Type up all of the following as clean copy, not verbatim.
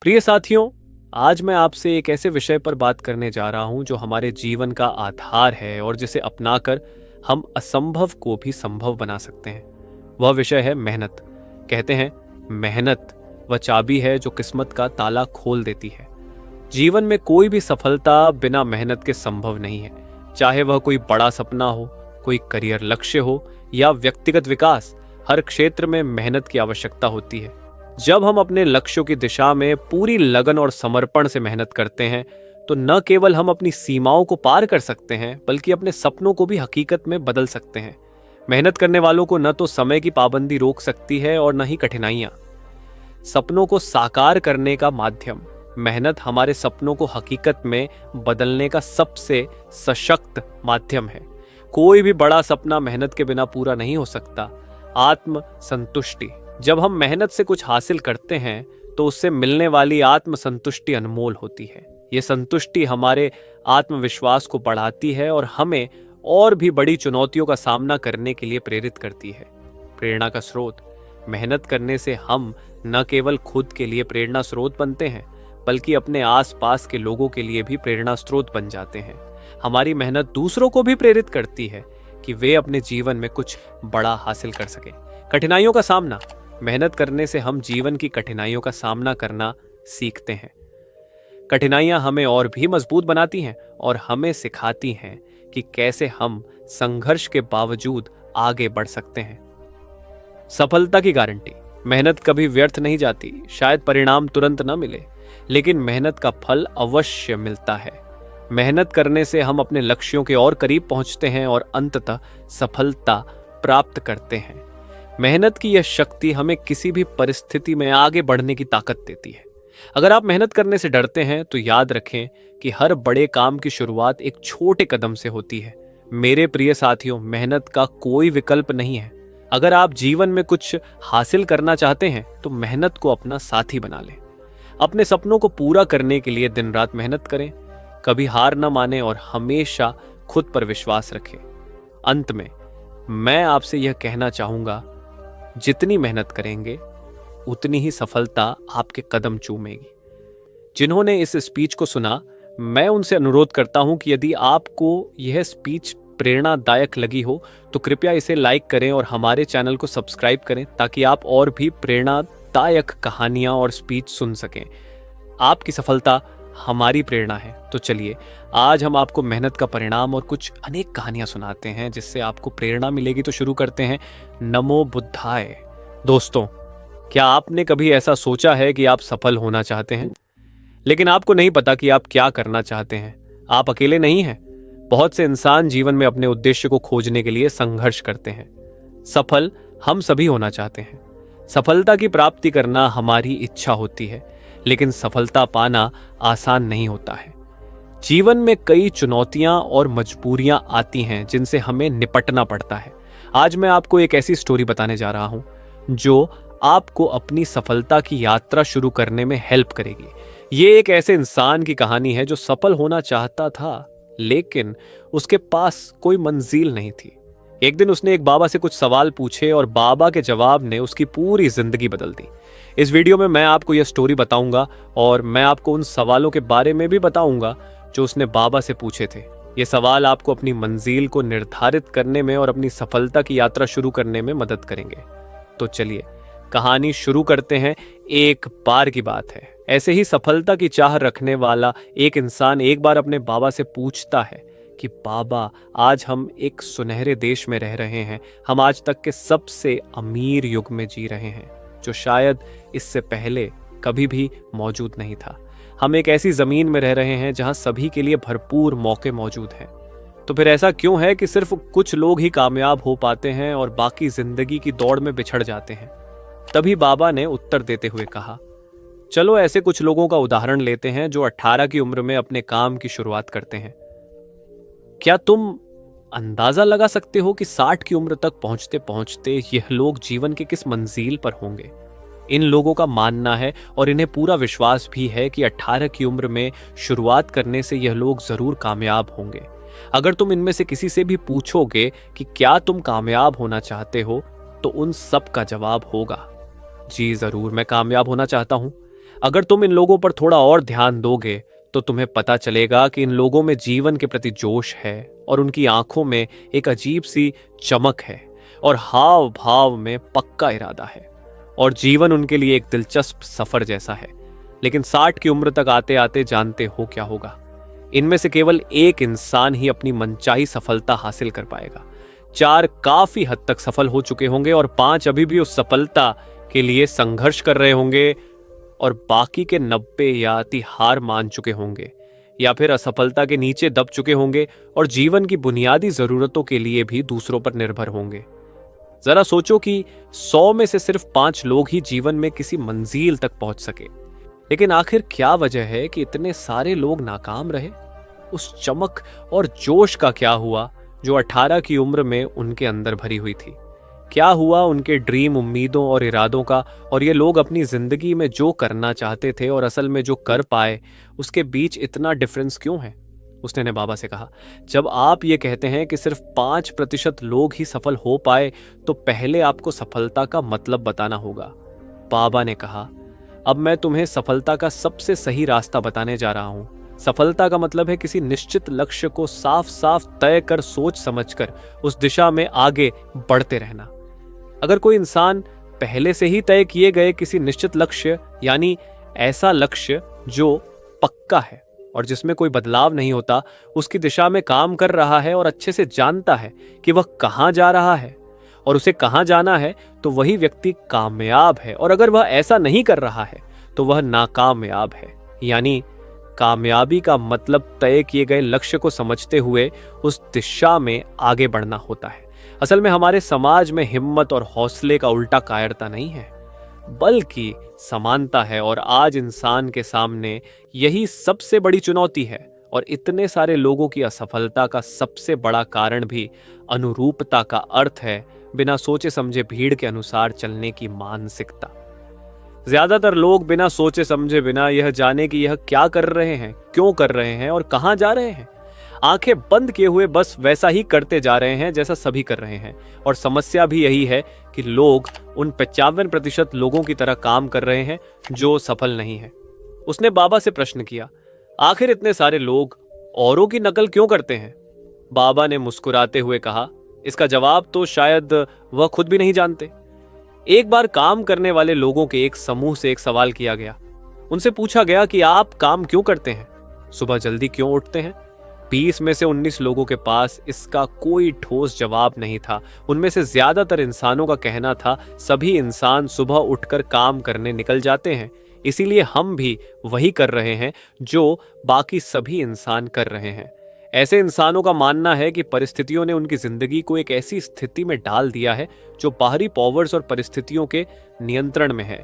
प्रिय साथियों, आज मैं आपसे एक ऐसे विषय पर बात करने जा रहा हूं जो हमारे जीवन का आधार है और जिसे अपनाकर हम असंभव को भी संभव बना सकते हैं। वह विषय है मेहनत। कहते हैं मेहनत वह चाबी है जो किस्मत का ताला खोल देती है। जीवन में कोई भी सफलता बिना मेहनत के संभव नहीं है। चाहे वह कोई बड़ा सपना हो, कोई करियर लक्ष्य हो या व्यक्तिगत विकास, हर क्षेत्र में मेहनत की आवश्यकता होती है। जब हम अपने लक्ष्यों की दिशा में पूरी लगन और समर्पण से मेहनत करते हैं तो न केवल हम अपनी सीमाओं को पार कर सकते हैं बल्कि अपने सपनों को भी हकीकत में बदल सकते हैं। मेहनत करने वालों को न तो समय की पाबंदी रोक सकती है और न ही कठिनाइयां। सपनों को साकार करने का माध्यम मेहनत हमारे सपनों को हकीकत में बदलने का सबसे सशक्त माध्यम है। कोई भी बड़ा सपना मेहनत के बिना पूरा नहीं हो सकता। आत्म संतुष्टि, जब हम मेहनत से कुछ हासिल करते हैं तो उससे मिलने वाली आत्म संतुष्टि अनमोल होती है। ये संतुष्टि हमारे आत्मविश्वास को बढ़ाती है और हमें और भी बड़ी चुनौतियों का सामना करने के लिए प्रेरित करती है। प्रेरणा का स्रोत, मेहनत करने से हम न केवल खुद के लिए प्रेरणा स्रोत बनते हैं बल्कि अपने आसपास के लोगों के लिए भी प्रेरणा स्रोत बन जाते हैं। हमारी मेहनत दूसरों को भी प्रेरित करती है कि वे अपने जीवन में कुछ बड़ा हासिल कर सकें। कठिनाइयों का सामना, मेहनत करने से हम जीवन की कठिनाइयों का सामना करना सीखते हैं। कठिनाइयां हमें और भी मजबूत बनाती हैं और हमें सिखाती हैं कि कैसे हम संघर्ष के बावजूद आगे बढ़ सकते हैं। सफलता की गारंटी, मेहनत कभी व्यर्थ नहीं जाती। शायद परिणाम तुरंत न मिले, लेकिन मेहनत का फल अवश्य मिलता है। मेहनत करने से हम अपने लक्ष्यों के और करीब पहुंचते हैं और अंततः सफलता प्राप्त करते हैं। मेहनत की यह शक्ति हमें किसी भी परिस्थिति में आगे बढ़ने की ताकत देती है। अगर आप मेहनत करने से डरते हैं तो याद रखें कि हर बड़े काम की शुरुआत एक छोटे कदम से होती है। मेरे प्रिय साथियों, मेहनत का कोई विकल्प नहीं है। अगर आप जीवन में कुछ हासिल करना चाहते हैं तो मेहनत को अपना साथी बना लें। अपने सपनों को पूरा करने के लिए दिन रात मेहनत करें, कभी हार न माने और हमेशा खुद पर विश्वास रखें। अंत में मैं आपसे यह कहना चाहूंगा, जितनी मेहनत करेंगे उतनी ही सफलता आपके कदम चूमेगी। जिन्होंने इस स्पीच को सुना, मैं उनसे अनुरोध करता हूं कि यदि आपको यह स्पीच प्रेरणादायक लगी हो तो कृपया इसे लाइक करें और हमारे चैनल को सब्सक्राइब करें ताकि आप और भी प्रेरणादायक कहानियां और स्पीच सुन सकें। आपकी सफलता हमारी प्रेरणा है। तो चलिए, आज हम आपको मेहनत का परिणाम और कुछ अनेक कहानियां सुनाते हैं जिससे आपको प्रेरणा मिलेगी। तो शुरू करते हैं। नमो बुद्धाय। दोस्तों, क्या आपने कभी ऐसा सोचा है कि आप सफल होना चाहते हैं लेकिन आपको नहीं पता कि आप क्या करना चाहते हैं? आप अकेले नहीं हैं। बहुत से इंसान जीवन में अपने उद्देश्य को खोजने के लिए संघर्ष करते हैं। सफल हम सभी होना चाहते हैं। सफलता की प्राप्ति करना हमारी इच्छा होती है, लेकिन सफलता पाना आसान नहीं होता है। जीवन में कई चुनौतियां और मजबूरियां आती हैं जिनसे हमें निपटना पड़ता है। आज मैं आपको एक ऐसी स्टोरी बताने जा रहा हूं जो आपको अपनी सफलता की यात्रा शुरू करने में हेल्प करेगी। ये एक ऐसे इंसान की कहानी है जो सफल होना चाहता था लेकिन उसके पास कोई मंजिल नहीं थी। एक दिन उसने एक बाबा से कुछ सवाल पूछे और बाबा के जवाब ने उसकी पूरी जिंदगी बदल दी। इस वीडियो में मैं आपको यह स्टोरी बताऊंगा और मैं आपको उन सवालों के बारे में भी बताऊंगा जो उसने बाबा से पूछे थे। ये सवाल आपको अपनी मंजिल को निर्धारित करने में और अपनी सफलता की यात्रा शुरू करने में मदद करेंगे। तो चलिए, कहानी शुरू करते हैं। एक बार की बात है, ऐसे ही सफलता की चाह रखने वाला एक इंसान एक बार अपने बाबा से पूछता है कि बाबा, आज हम एक सुनहरे देश में रह रहे हैं। हम आज तक के सबसे अमीर युग में जी रहे हैं जो शायद इससे पहले कभी भी मौजूद नहीं था। हम एक ऐसी जमीन में रह रहे हैं जहां सभी के लिए भरपूर मौके मौजूद हैं। तो फिर ऐसा क्यों है कि सिर्फ कुछ लोग ही कामयाब हो पाते हैं और बाकी जिंदगी की दौड़ में बिछड़ जाते हैं? तभी बाबा ने उत्तर देते हुए कहा, चलो ऐसे कुछ लोगों का उदाहरण लेते हैं जो 18 की उम्र में अपने काम की शुरुआत करते हैं। क्या तुम अंदाजा लगा सकते हो कि 60 की उम्र तक पहुंचते पहुंचते यह लोग जीवन के किस मंजिल पर होंगे? इन लोगों का मानना है और इन्हें पूरा विश्वास भी है कि 18 की उम्र में शुरुआत करने से यह लोग जरूर कामयाब होंगे। अगर तुम इनमें से किसी से भी पूछोगे कि क्या तुम कामयाब होना चाहते हो तो उन सब का जवाब होगा, जी जरूर, मैं कामयाब होना चाहता हूं। अगर तुम इन लोगों पर थोड़ा और ध्यान दोगे तो तुम्हें पता चलेगा कि इन लोगों में जीवन के प्रति जोश है और उनकी आंखों में एक अजीब सी चमक है और हाव भाव में पक्का इरादा है और जीवन उनके लिए एक दिलचस्प सफर जैसा है। लेकिन 60 की उम्र तक आते आते जानते हो क्या होगा? इनमें से केवल एक इंसान ही अपनी मनचाही सफलता हासिल कर पाएगा। 4 काफी हद तक सफल हो चुके होंगे और 5 अभी भी उस सफलता के लिए संघर्ष कर रहे होंगे और बाकी के 90 या अति हार मान चुके होंगे या फिर असफलता के नीचे दब चुके होंगे और जीवन की बुनियादी जरूरतों के लिए भी दूसरों पर निर्भर होंगे। जरा सोचो कि 100 में से सिर्फ 5 लोग ही जीवन में किसी मंजिल तक पहुंच सके। लेकिन आखिर क्या वजह है कि इतने सारे लोग नाकाम रहे? उस चमक और जोश का क्या हुआ जो 18 की उम्र में उनके अंदर भरी हुई थी? क्या हुआ उनके ड्रीम, उम्मीदों और इरादों का, और ये लोग अपनी जिंदगी में जो करना चाहते थे और असल में जो कर पाए, उसके बीच इतना डिफरेंस क्यों है? उसने ने बाबा से कहा, जब आप ये कहते हैं कि सिर्फ 5% लोग ही सफल हो पाए तो पहले आपको सफलता का मतलब बताना होगा। बाबा ने कहा, अब मैं तुम्हें सफलता का सबसे सही रास्ता बताने जा रहा हूं। सफलता का मतलब है किसी निश्चित लक्ष्य को साफ साफ तय कर, सोच समझकर उस दिशा में आगे बढ़ते रहना। अगर कोई इंसान पहले से ही तय किए गए किसी निश्चित लक्ष्य, यानी ऐसा लक्ष्य जो पक्का है और जिसमें कोई बदलाव नहीं होता, उसकी दिशा में काम कर रहा है और अच्छे से जानता है कि वह कहां जा रहा है और उसे कहां जाना है, तो वही व्यक्ति कामयाब है। और अगर वह ऐसा नहीं कर रहा है तो वह नाकामयाब है। यानी कामयाबी का मतलब तय किए गए लक्ष्य को समझते हुए उस दिशा में आगे बढ़ना होता है। असल में हमारे समाज में हिम्मत और हौसले का उल्टा कायरता नहीं है, बल्कि समानता है। और आज इंसान के सामने यही सबसे बड़ी चुनौती है। और इतने सारे लोगों की असफलता का सबसे बड़ा कारण भी अनुरूपता का अर्थ है बिना सोचे समझे भीड़ के अनुसार चलने की मानसिकता। ज्यादातर लोग बिना सोचे समझे, बिना यह जाने कि यह क्या कर रहे हैं, क्यों कर रहे हैं और कहां जा रहे हैं, आंखें बंद किए हुए बस वैसा ही करते जा रहे हैं जैसा सभी कर रहे हैं। और समस्या भी यही है कि लोग उन 95% लोगों की तरह काम कर रहे हैं जो सफल नहीं है। उसने बाबा से प्रश्न किया, आखिर इतने सारे लोग औरों की नकल क्यों करते हैं? बाबा ने मुस्कुराते हुए कहा, इसका जवाब तो शायद वह खुद भी नहीं जानते। एक बार काम करने वाले लोगों के एक समूह से एक सवाल किया गया। उनसे पूछा गया कि आप काम क्यों करते हैं, सुबह जल्दी क्यों उठते हैं? 20 में से 19 लोगों के पास इसका कोई ठोस जवाब नहीं था। उनमें से ज्यादातर इंसानों का कहना था, सभी इंसान सुबह उठकर काम करने निकल जाते हैं, इसीलिए हम भी वही कर रहे हैं जो बाकी सभी इंसान कर रहे हैं। ऐसे इंसानों का मानना है कि परिस्थितियों ने उनकी जिंदगी को एक ऐसी स्थिति में डाल दिया है जो बाहरी पावर्स और परिस्थितियों के नियंत्रण में है।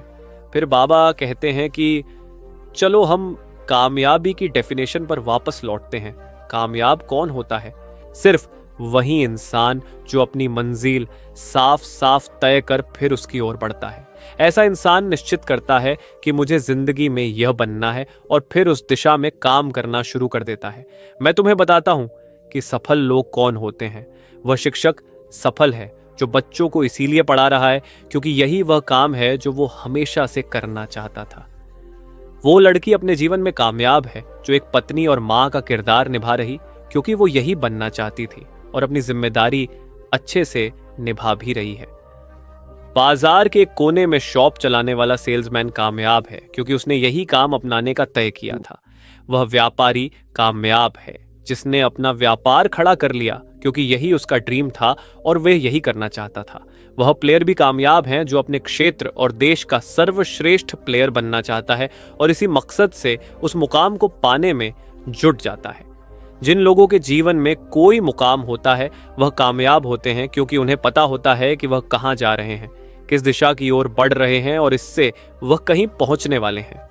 फिर बाबा कहते हैं कि चलो हम कामयाबी की डेफिनेशन पर वापस लौटते हैं। कामयाब कौन होता है? सिर्फ वही इंसान जो अपनी मंजिल साफ साफ तय कर फिर उसकी ओर बढ़ता है। ऐसा इंसान निश्चित करता है कि मुझे जिंदगी में यह बनना है और फिर उस दिशा में काम करना शुरू कर देता है। मैं तुम्हें बताता हूं कि सफल लोग कौन होते हैं। वह शिक्षक सफल है जो बच्चों को इसीलिए पढ़ा रहा है क्योंकि यही वह काम है जो वो हमेशा से करना चाहता था। वो लड़की अपने जीवन में कामयाब है जो एक पत्नी और मां का किरदार निभा रही क्योंकि वो यही बनना चाहती थी और अपनी जिम्मेदारी अच्छे से निभा भी रही है। बाजार के एक कोने में शॉप चलाने वाला सेल्समैन कामयाब है क्योंकि उसने यही काम अपनाने का तय किया था। वह व्यापारी कामयाब है जिसने अपना व्यापार खड़ा कर लिया क्योंकि यही उसका ड्रीम था और वह यही करना चाहता था। वह प्लेयर भी कामयाब हैं जो अपने क्षेत्र और देश का सर्वश्रेष्ठ प्लेयर बनना चाहता है और इसी मकसद से उस मुकाम को पाने में जुट जाता है। जिन लोगों के जीवन में कोई मुकाम होता है वह कामयाब होते हैं क्योंकि उन्हें पता होता है कि वह कहां जा रहे हैं, किस दिशा की ओर बढ़ रहे हैं और इससे वह कहीं पहुंचने वाले हैं।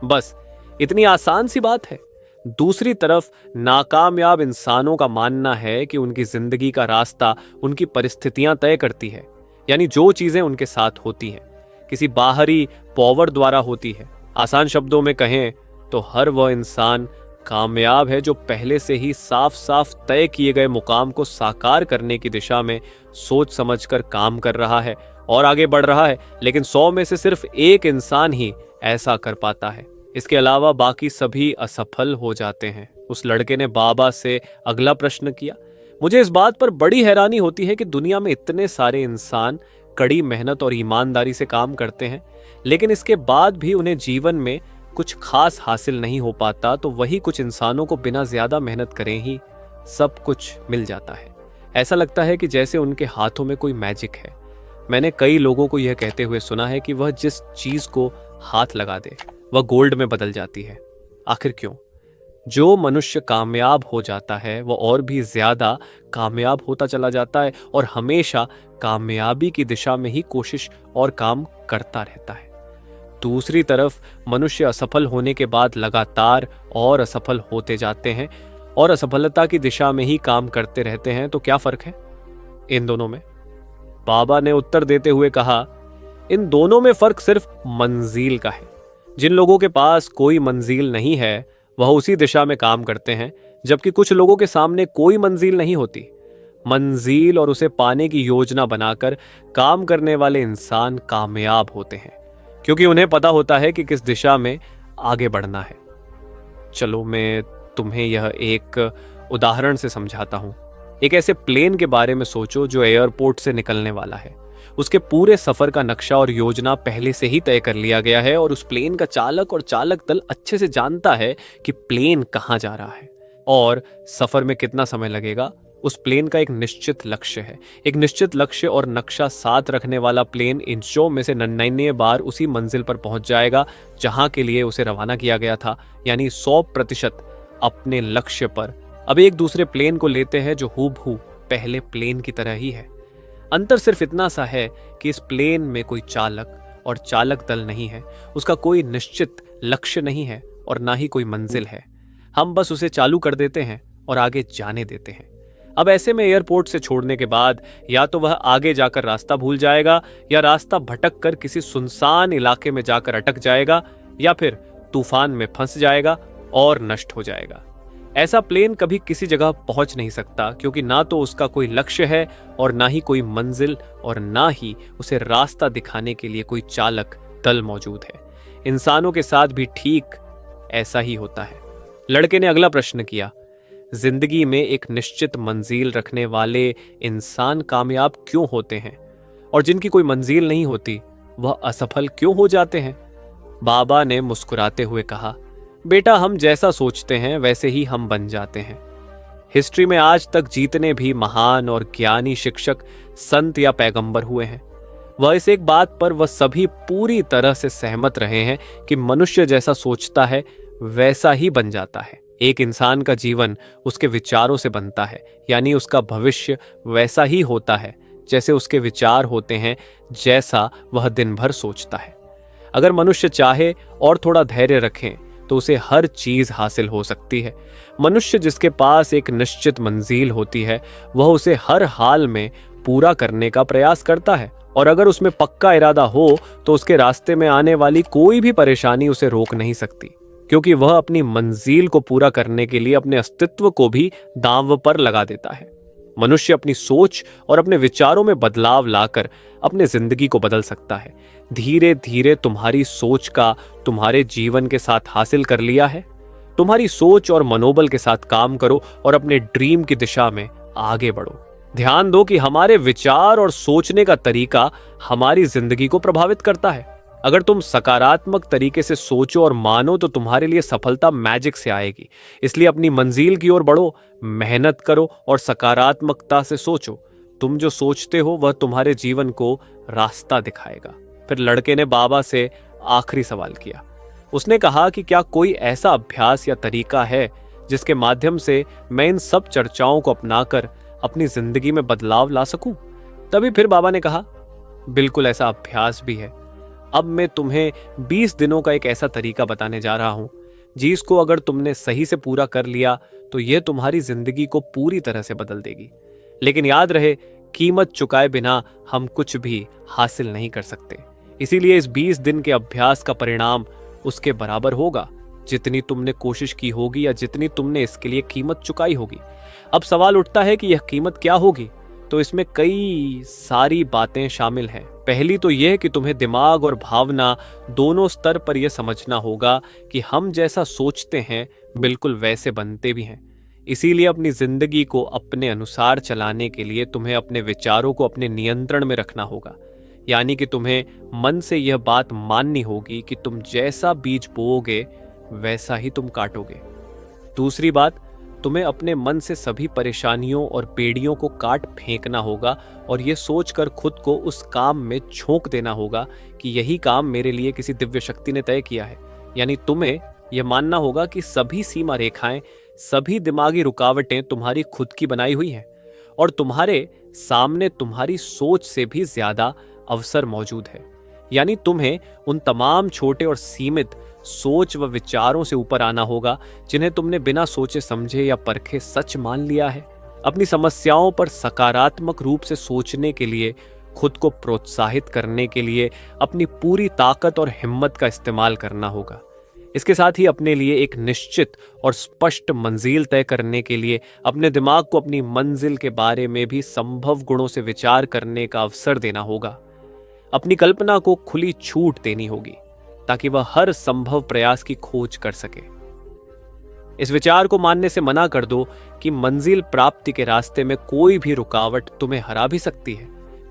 बस इतनी आसान सी बात है। दूसरी तरफ नाकामयाब इंसानों का मानना है कि उनकी जिंदगी का रास्ता उनकी परिस्थितियां तय करती है, यानी जो चीजें उनके साथ होती हैं किसी बाहरी पावर द्वारा होती है। आसान शब्दों में कहें तो हर वह इंसान कामयाब है जो पहले से ही साफ साफ तय किए गए मुकाम को साकार करने की दिशा में सोच समझकर काम कर रहा है और आगे बढ़ रहा है। लेकिन 100 में से सिर्फ एक इंसान ही ऐसा कर पाता है। इसके अलावा बाकी सभी असफल हो जाते हैं। उस लड़के ने बाबा से अगला प्रश्न किया। मुझे इस बात पर बड़ी हैरानी होती है कि दुनिया में इतने सारे इंसान कड़ी मेहनत और ईमानदारी से काम करते हैं, लेकिन इसके बाद भी उन्हें जीवन में कुछ खास हासिल नहीं हो पाता, तो वही कुछ इंसानों को बिना ज्यादा मेहनत करे ही सब कुछ मिल जाता है। ऐसा लगता है कि जैसे उनके हाथों में कोई मैजिक है। मैंने कई लोगों को यह कहते हुए सुना है कि वह जिस चीज को हाथ लगा दे वह गोल्ड में बदल जाती है। आखिर क्यों? जो मनुष्य कामयाब हो जाता है वह और भी ज्यादा कामयाब होता चला जाता है और हमेशा कामयाबी की दिशा में ही कोशिश और काम करता रहता है। दूसरी तरफ मनुष्य असफल होने के बाद लगातार और असफल होते जाते हैं और असफलता की दिशा में ही काम करते रहते हैं। तो क्या फर्क है इन दोनों में? बाबा ने उत्तर देते हुए कहा, इन दोनों में फर्क सिर्फ मंजिल का है। जिन लोगों के पास कोई मंजिल नहीं है वह उसी दिशा में काम करते हैं, जबकि कुछ लोगों के सामने कोई मंजिल नहीं होती। मंजिल और उसे पाने की योजना बनाकर काम करने वाले इंसान कामयाब होते हैं, क्योंकि उन्हें पता होता है कि किस दिशा में आगे बढ़ना है। चलो मैं तुम्हें यह एक उदाहरण से समझाता हूं। एक ऐसे प्लेन के बारे में सोचो जो एयरपोर्ट से निकलने वाला है। उसके पूरे सफर का नक्शा और योजना पहले से ही तय कर लिया गया है और उस प्लेन का चालक और चालक दल अच्छे से जानता है कि प्लेन कहां जा रहा है और सफर में कितना समय लगेगा। उस प्लेन का एक निश्चित लक्ष्य है। एक निश्चित लक्ष्य और नक्शा साथ रखने वाला प्लेन इंचों में से 99 बार उसी मंजिल पर पहुंच जाएगा जहां के लिए उसे रवाना किया गया था, यानी 100% अपने लक्ष्य पर। अब एक दूसरे प्लेन को लेते हैं जो हूबहू पहले प्लेन की तरह ही है। अंतर सिर्फ इतना सा है कि इस प्लेन में कोई चालक और चालक दल नहीं है, उसका कोई निश्चित लक्ष्य नहीं है और ना ही कोई मंजिल है। हम बस उसे चालू कर देते हैं और आगे जाने देते हैं। अब ऐसे में एयरपोर्ट से छोड़ने के बाद या तो वह आगे जाकर रास्ता भूल जाएगा या रास्ता भटक कर किसी सुनसान इलाके में जाकर अटक जाएगा या फिर तूफान में फंस जाएगा और नष्ट हो जाएगा। ऐसा प्लेन कभी किसी जगह पहुंच नहीं सकता, क्योंकि ना तो उसका कोई लक्ष्य है और ना ही कोई मंजिल और ना ही उसे रास्ता दिखाने के लिए कोई चालक दल मौजूद है। इंसानों के साथ भी ठीक ऐसा ही होता है। लड़के ने अगला प्रश्न किया, जिंदगी में एक निश्चित मंजिल रखने वाले इंसान कामयाब क्यों होते हैं और जिनकी कोई मंजिल नहीं होती वह असफल क्यों हो जाते हैं? बाबा ने मुस्कुराते हुए कहा, बेटा, हम जैसा सोचते हैं वैसे ही हम बन जाते हैं। हिस्ट्री में आज तक जितने भी महान और ज्ञानी शिक्षक, संत या पैगंबर हुए हैं, वह इस एक बात पर वह सभी पूरी तरह से सहमत रहे हैं कि मनुष्य जैसा सोचता है वैसा ही बन जाता है। एक इंसान का जीवन उसके विचारों से बनता है, यानी उसका भविष्य वैसा ही होता है जैसे उसके विचार होते हैं, जैसा वह दिन भर सोचता है। अगर मनुष्य चाहे और थोड़ा धैर्य रखें तो उसे हर चीज हासिल हो सकती है। मनुष्य जिसके पास एक निश्चित मंजिल होती है वह उसे हर हाल में पूरा करने का प्रयास करता है, और अगर उसमें पक्का इरादा हो तो उसके रास्ते में आने वाली कोई भी परेशानी उसे रोक नहीं सकती, क्योंकि वह अपनी मंजिल को पूरा करने के लिए अपने अस्तित्व को भी दांव पर लगा देता है। मनुष्य अपनी सोच और अपने विचारों में बदलाव लाकर अपने जिंदगी को बदल सकता है। धीरे धीरे तुम्हारी सोच का तुम्हारे जीवन के साथ हासिल कर लिया है। तुम्हारी सोच और मनोबल के साथ काम करो और अपने ड्रीम की दिशा में आगे बढ़ो। ध्यान दो कि हमारे विचार और सोचने का तरीका हमारी जिंदगी को प्रभावित करता है। अगर तुम सकारात्मक तरीके से सोचो और मानो तो तुम्हारे लिए सफलता मैजिक से आएगी। इसलिए अपनी मंजिल की ओर बढ़ो, मेहनत करो और सकारात्मकता से सोचो। तुम जो सोचते हो वह तुम्हारे जीवन को रास्ता दिखाएगा। फिर लड़के ने बाबा से आखिरी सवाल किया। उसने कहा कि क्या कोई ऐसा अभ्यास या तरीका है जिसके माध्यम से मैं इन सब चर्चाओं को अपनाकर अपनी जिंदगी में बदलाव ला सकूं? तभी फिर बाबा ने कहा, बिल्कुल ऐसा अभ्यास भी है। अब मैं तुम्हें 20 दिनों का एक ऐसा तरीका बताने जा रहा हूं जिसको अगर तुमने सही से पूरा कर लिया तो यह तुम्हारी जिंदगी को पूरी तरह से बदल देगी। लेकिन याद रहे, कीमत चुकाए बिना हम कुछ भी हासिल नहीं कर सकते। इसीलिए इस 20 दिन के अभ्यास का परिणाम उसके बराबर होगा जितनी तुमने कोशिश की होगी या जितनी तुमने इसके लिए कीमत चुकाई होगी। अब सवाल उठता है कि यह कीमत क्या होगी? तो इसमें कई सारी बातें शामिल हैं। पहली तो यह कि तुम्हें दिमाग और भावना दोनों स्तर पर यह समझना होगा कि हम जैसा सोचते हैं बिल्कुल वैसे बनते भी हैं। इसीलिए अपनी जिंदगी को अपने अनुसार चलाने के लिए तुम्हें अपने विचारों को अपने नियंत्रण में रखना होगा। यानी कि तुम्हें मन से यह बात माननी होगी कि तुम जैसा बीज बोओगे वैसा ही तुम काटोगे। दूसरी बात, तुम्हें अपने मन से सभी परेशानियों और बेड़ियों को काट फेंकना होगा और यह सोचकर खुद को उस काम में झोंक देना होगा कि यही काम मेरे लिए किसी दिव्य शक्ति ने तय किया है। यानी तुम्हें यह मानना होगा कि सभी सीमा रेखाएं, सभी दिमागी रुकावटें तुम्हारी खुद की बनाई हुई हैं और तुम्हारे सामने तुम्हारी सोच से भी ज्यादा अवसर मौजूद है। यानी तुम्हें उन तमाम छोटे और सीमित सोच व विचारों से ऊपर आना होगा जिन्हें तुमने बिना सोचे समझे या परखे सच मान लिया है। अपनी समस्याओं पर सकारात्मक रूप से सोचने के लिए, खुद को प्रोत्साहित करने के लिए अपनी पूरी ताकत और हिम्मत का इस्तेमाल करना होगा। इसके साथ ही अपने लिए एक निश्चित और स्पष्ट मंजिल तय करने के लिए अपने दिमाग को अपनी मंजिल के बारे में भी संभव गुणों से विचार करने का अवसर देना होगा। अपनी कल्पना को खुली छूट देनी होगी ताकि वह हर संभव प्रयास की खोज कर सके। इस विचार को मानने से मना कर दो कि मंजिल प्राप्ति के रास्ते में कोई भी रुकावट तुम्हें हरा भी सकती है।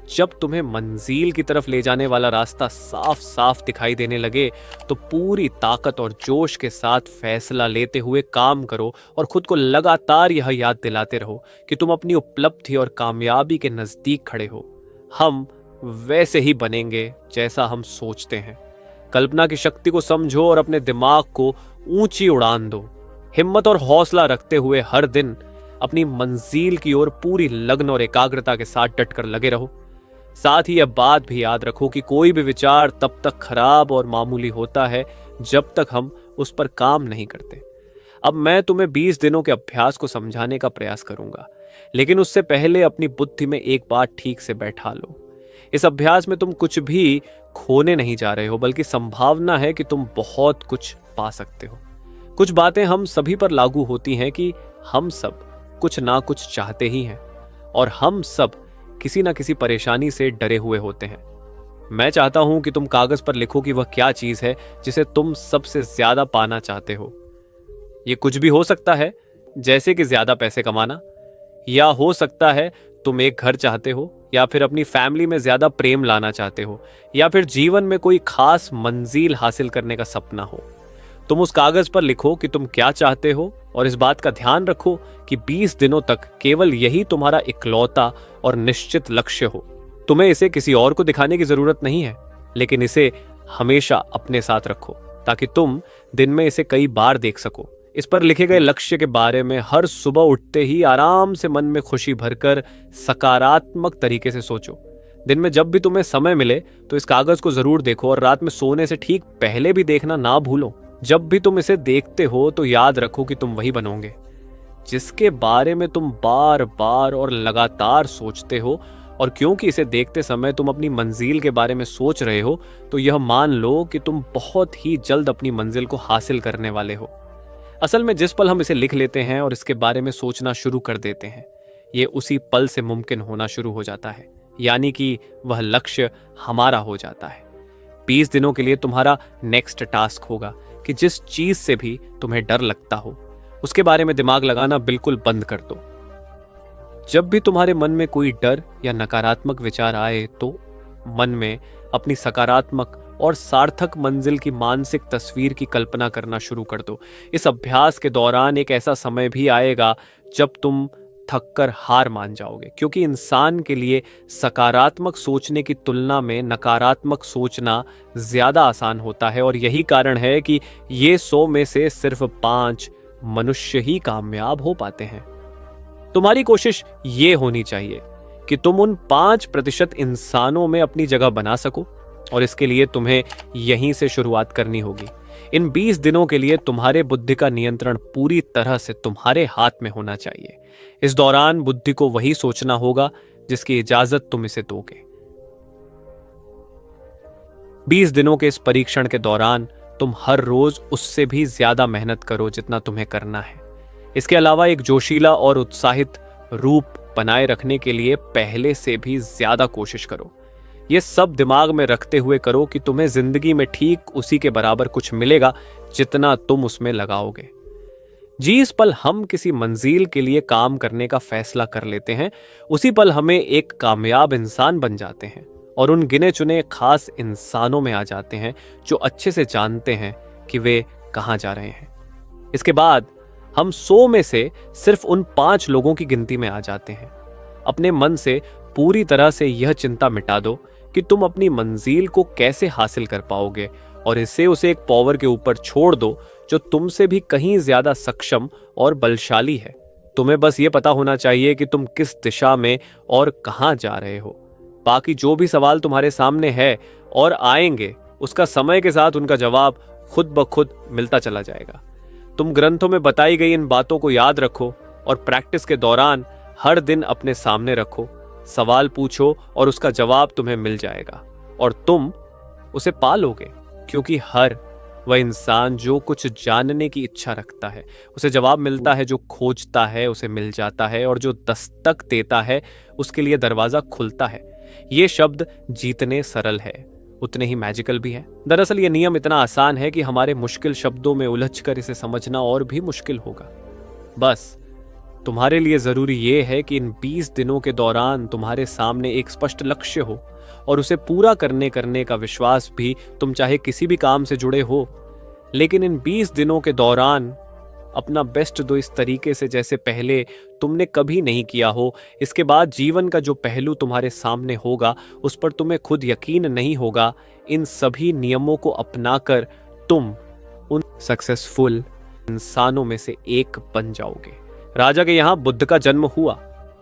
जब तुम्हें मंजिल की तरफ ले जाने वाला रास्ता साफ साफ दिखाई देने लगे तो पूरी ताकत और जोश के साथ फैसला लेते हुए काम करो और खुद को लगातार यह याद दिलाते रहो कि तुम अपनी उपलब्धि और कामयाबी के नजदीक खड़े हो। हम वैसे ही बनेंगे जैसा हम सोचते हैं। कल्पना की शक्ति को समझो और अपने दिमाग को ऊंची उड़ान दो। हिम्मत और हौसला रखते हुए हर दिन अपनी मंजिल की ओर पूरी लगन और एकाग्रता के साथ डटकर लगे रहो। साथ ही यह बात भी याद रखो कि कोई भी विचार तब तक खराब और मामूली होता है जब तक हम उस पर काम नहीं करते। अब मैं तुम्हें 20 दिनों के अभ्यास को समझाने का प्रयास करूंगा, लेकिन उससे पहले अपनी बुद्धि में एक बात ठीक से बैठा लो। इस अभ्यास में तुम कुछ भी खोने नहीं जा रहे हो, बल्कि संभावना है कि तुम बहुत कुछ पा सकते हो। कुछ बातें हम सभी पर लागू होती हैं कि हम सब कुछ ना कुछ चाहते ही हैं और हम सब किसी ना किसी परेशानी से डरे हुए होते हैं। मैं चाहता हूं कि तुम कागज पर लिखो कि वह क्या चीज है जिसे तुम सबसे ज्यादा पाना चाहते हो। यह कुछ भी हो सकता है, जैसे कि ज्यादा पैसे कमाना, या हो सकता है तुम एक घर चाहते हो, या फिर अपनी फैमिली में ज्यादा प्रेम लाना चाहते हो, या फिर जीवन में कोई खास मंजिल हासिल करने का सपना हो। तुम उस कागज पर लिखो कि तुम क्या चाहते हो और इस बात का ध्यान रखो कि 20 दिनों तक केवल यही तुम्हारा इकलौता और निश्चित लक्ष्य हो। तुम्हें इसे किसी और को दिखाने की जरूरत नहीं है, लेकिन इसे हमेशा अपने साथ रखो ताकि तुम दिन में इसे कई बार देख सको। इस पर लिखे गए लक्ष्य के बारे में हर सुबह उठते ही आराम से मन में खुशी भरकर सकारात्मक तरीके से सोचो। दिन में जब भी तुम्हें समय मिले तो इस कागज को जरूर देखो और रात में सोने से ठीक पहले भी देखना ना भूलो। जब भी तुम इसे देखते हो तो याद रखो कि तुम वही बनोगे जिसके बारे में तुम बार बार और लगातार सोचते हो। और क्योंकि इसे देखते समय तुम अपनी मंजिल के बारे में सोच रहे हो, तो यह मान लो कि तुम बहुत ही जल्द अपनी मंजिल को हासिल करने वाले हो। असल में जिस पल हम इसे लिख लेते हैं और इसके बारे में सोचना शुरू कर देते हैं, ये उसी पल से मुमकिन होना शुरू हो जाता है, यानी कि वह लक्ष्य हमारा हो जाता है। 20 दिनों के लिए तुम्हारा नेक्स्ट टास्क होगा कि जिस चीज से भी तुम्हें डर लगता हो उसके बारे में दिमाग लगाना बिल्कुल बंद कर दो। जब भी तुम्हारे मन में कोई डर या नकारात्मक विचार आए तो मन में अपनी सकारात्मक और सार्थक मंजिल की मानसिक तस्वीर की कल्पना करना शुरू कर दो। इस अभ्यास के दौरान एक ऐसा समय भी आएगा जब तुम थककर हार मान जाओगे, क्योंकि इंसान के लिए सकारात्मक सोचने की तुलना में नकारात्मक सोचना ज्यादा आसान होता है। और यही कारण है कि ये 100 में से सिर्फ 5 मनुष्य ही कामयाब हो पाते हैं। तुम्हारी कोशिश ये होनी चाहिए कि तुम उन 5% इंसानों में अपनी जगह बना सको, और इसके लिए तुम्हें यहीं से शुरुआत करनी होगी। इन 20 दिनों के लिए तुम्हारे बुद्धि का नियंत्रण पूरी तरह से तुम्हारे हाथ में होना चाहिए। इस दौरान बुद्धि को वही सोचना होगा जिसकी इजाजत तुम इसे दोगे। 20 दिनों के इस परीक्षण के दौरान तुम हर रोज उससे भी ज्यादा मेहनत करो जितना तुम्हें करना है। इसके अलावा एक जोशीला और उत्साहित रूप बनाए रखने के लिए पहले से भी ज्यादा कोशिश करो। ये सब दिमाग में रखते हुए करो कि तुम्हें जिंदगी में ठीक उसी के बराबर कुछ मिलेगा जितना तुम उसमें लगाओगे। जिस पल हम किसी मंजिल के लिए काम करने का फैसला कर लेते हैं, उसी पल हमें एक कामयाब इंसान बन जाते हैं और उन गिने चुने खास इंसानों में आ जाते हैं जो अच्छे से जानते हैं कि वे कहाँ जा रहे हैं। इसके बाद हम 100 में से सिर्फ उन 5 लोगों की गिनती में आ जाते हैं। अपने मन से पूरी तरह से यह चिंता मिटा दो कि तुम अपनी मंजिल को कैसे हासिल कर पाओगे और इसे उसे एक पावर के ऊपर छोड़ दो जो तुमसे भी कहीं ज्यादा सक्षम और बलशाली है। तुम्हें बस ये पता होना चाहिए कि तुम किस दिशा में और कहां जा रहे हो। बाकी जो भी सवाल तुम्हारे सामने है और आएंगे, उसका समय के साथ उनका जवाब खुद ब खुद मिलता चला जाएगा। तुम ग्रंथों में बताई गई इन बातों को याद रखो और प्रैक्टिस के दौरान हर दिन अपने सामने रखो। सवाल पूछो और उसका जवाब तुम्हें मिल जाएगा और तुम उसे पा लोगे, क्योंकि हर वह इंसान जो कुछ जानने की इच्छा रखता है उसे जवाब मिलता है, जो खोजता है उसे मिल जाता है और जो दस्तक देता है उसके लिए दरवाजा खुलता है। ये शब्द जितने सरल है उतने ही मैजिकल भी है। दरअसल ये नियम इतना आसान है कि हमारे मुश्किल शब्दों में उलझकर इसे समझना और भी मुश्किल होगा। बस तुम्हारे लिए जरूरी ये है कि इन 20 दिनों के दौरान तुम्हारे सामने एक स्पष्ट लक्ष्य हो और उसे पूरा करने का विश्वास भी। तुम चाहे किसी भी काम से जुड़े हो, लेकिन इन 20 दिनों के दौरान अपना बेस्ट दो इस तरीके से जैसे पहले तुमने कभी नहीं किया हो। इसके बाद जीवन का जो पहलू तुम्हारे सामने होगा उस पर तुम्हें खुद यकीन नहीं होगा। इन सभी नियमों को अपनाकर तुम उन सक्सेसफुल इंसानों में से एक बन जाओगे। राजा के यहाँ बुद्ध का जन्म हुआ।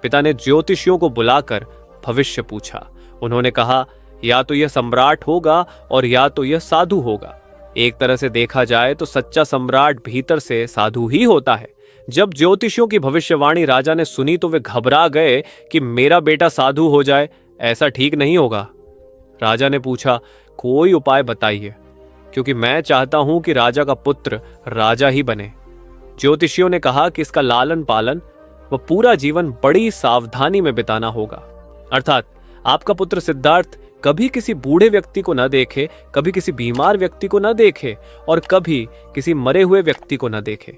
पिता ने ज्योतिषियों को बुलाकर भविष्य पूछा। उन्होंने कहा, या तो यह सम्राट होगा और या तो यह साधु होगा। एक तरह से देखा जाए तो सच्चा सम्राट भीतर से साधु ही होता है। जब ज्योतिषियों की भविष्यवाणी राजा ने सुनी तो वे घबरा गए कि मेरा बेटा साधु हो जाए, ऐसा ठीक नहीं होगा। राजा ने पूछा, कोई उपाय बताइए, क्योंकि मैं चाहता हूं कि राजा का पुत्र राजा ही बने। ज्योतिषियों ने कहा कि इसका लालन पालन व पूरा जीवन बड़ी सावधानी में बिताना होगा। अर्थात आपका पुत्र सिद्धार्थ कभी किसी बूढ़े व्यक्ति को न देखे, कभी किसी बीमार व्यक्ति को न देखे और कभी किसी मरे हुए व्यक्ति को न देखे।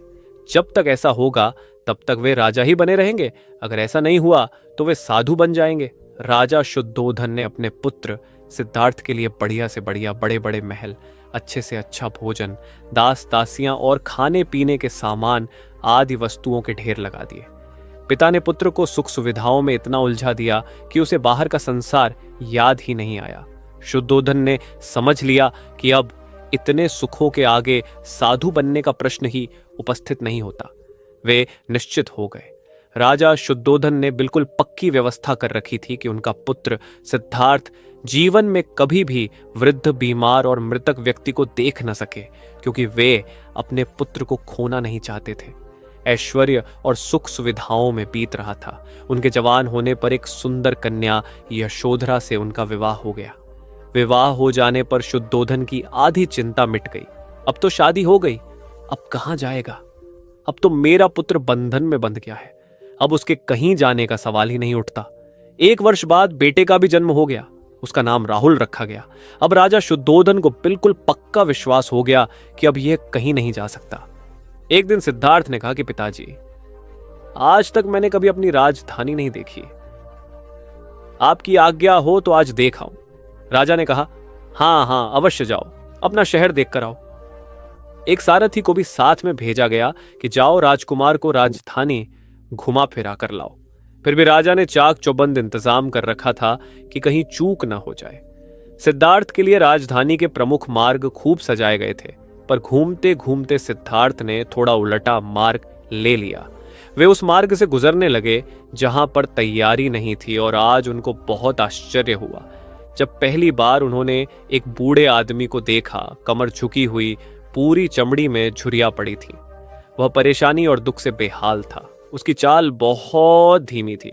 जब तक ऐसा होगा तब तक वे राजा ही बने रहेंगे। अगर ऐसा नहीं हुआ तो वे साधु बन जाएंगे। राजा शुद्धोधन ने अपने पुत्र सिद्धार्थ के लिए बढ़िया से बढ़िया बड़े बड़े महल, अच्छे से अच्छा भोजन, दास दासियां और खाने पीने के सामान आदि वस्तुओं के ढेर लगा दिए। पिता ने पुत्र को सुख सुविधाओं में इतना उलझा दिया कि उसे बाहर का संसार याद ही नहीं आया। शुद्धोधन ने समझ लिया कि अब इतने सुखों के आगे साधु बनने का प्रश्न ही उपस्थित नहीं होता। वे निश्चित हो गए। राजा शुद्धोधन ने बिल्कुल पक्की व्यवस्था कर रखी थी कि उनका पुत्र सिद्धार्थ जीवन में कभी भी वृद्ध, बीमार और मृतक व्यक्ति को देख न सके, क्योंकि वे अपने पुत्र को खोना नहीं चाहते थे। ऐश्वर्य और सुख सुविधाओं में बीत रहा था। उनके जवान होने पर एक सुंदर कन्या यशोधरा से उनका विवाह हो गया। विवाह हो जाने पर शुद्धोधन की आधी चिंता मिट गई। अब तो शादी हो गई, अब कहां जाएगा? अब तो मेरा पुत्र बंधन में बंध गया है, अब उसके कहीं जाने का सवाल ही नहीं उठता। 1 वर्ष बाद बेटे का भी जन्म हो गया, उसका नाम राहुल रखा गया। अब राजा शुद्धोधन को बिल्कुल पक्का विश्वास हो गया कि अब यह कहीं नहीं जा सकता। एक दिन सिद्धार्थ ने कहा कि पिताजी, आज तक मैंने कभी अपनी राजधानी नहीं देखी, आपकी आज्ञा हो तो आज देख आऊं। राजा ने कहा, हाँ हाँ अवश्य जाओ, अपना शहर देख कर आओ। एक सारथी को भी साथ में भेजा गया कि जाओ राजकुमार को राजधानी घुमा फिरा कर लाओ। फिर भी राजा ने चाक चौबंद इंतजाम कर रखा था कि कहीं चूक न हो जाए। सिद्धार्थ के लिए राजधानी के प्रमुख मार्ग खूब सजाए गए थे, पर घूमते घूमते सिद्धार्थ ने थोड़ा उलटा मार्ग ले लिया। वे उस मार्ग से गुजरने लगे जहां पर तैयारी नहीं थी और आज उनको बहुत आश्चर्य हुआ जब पहली बार उन्होंने एक बूढ़े आदमी को देखा। कमर झुकी हुई, पूरी चमड़ी में झुर्रियां पड़ी थी। वह परेशानी और दुख से बेहाल था। उसकी चाल बहुत धीमी थी।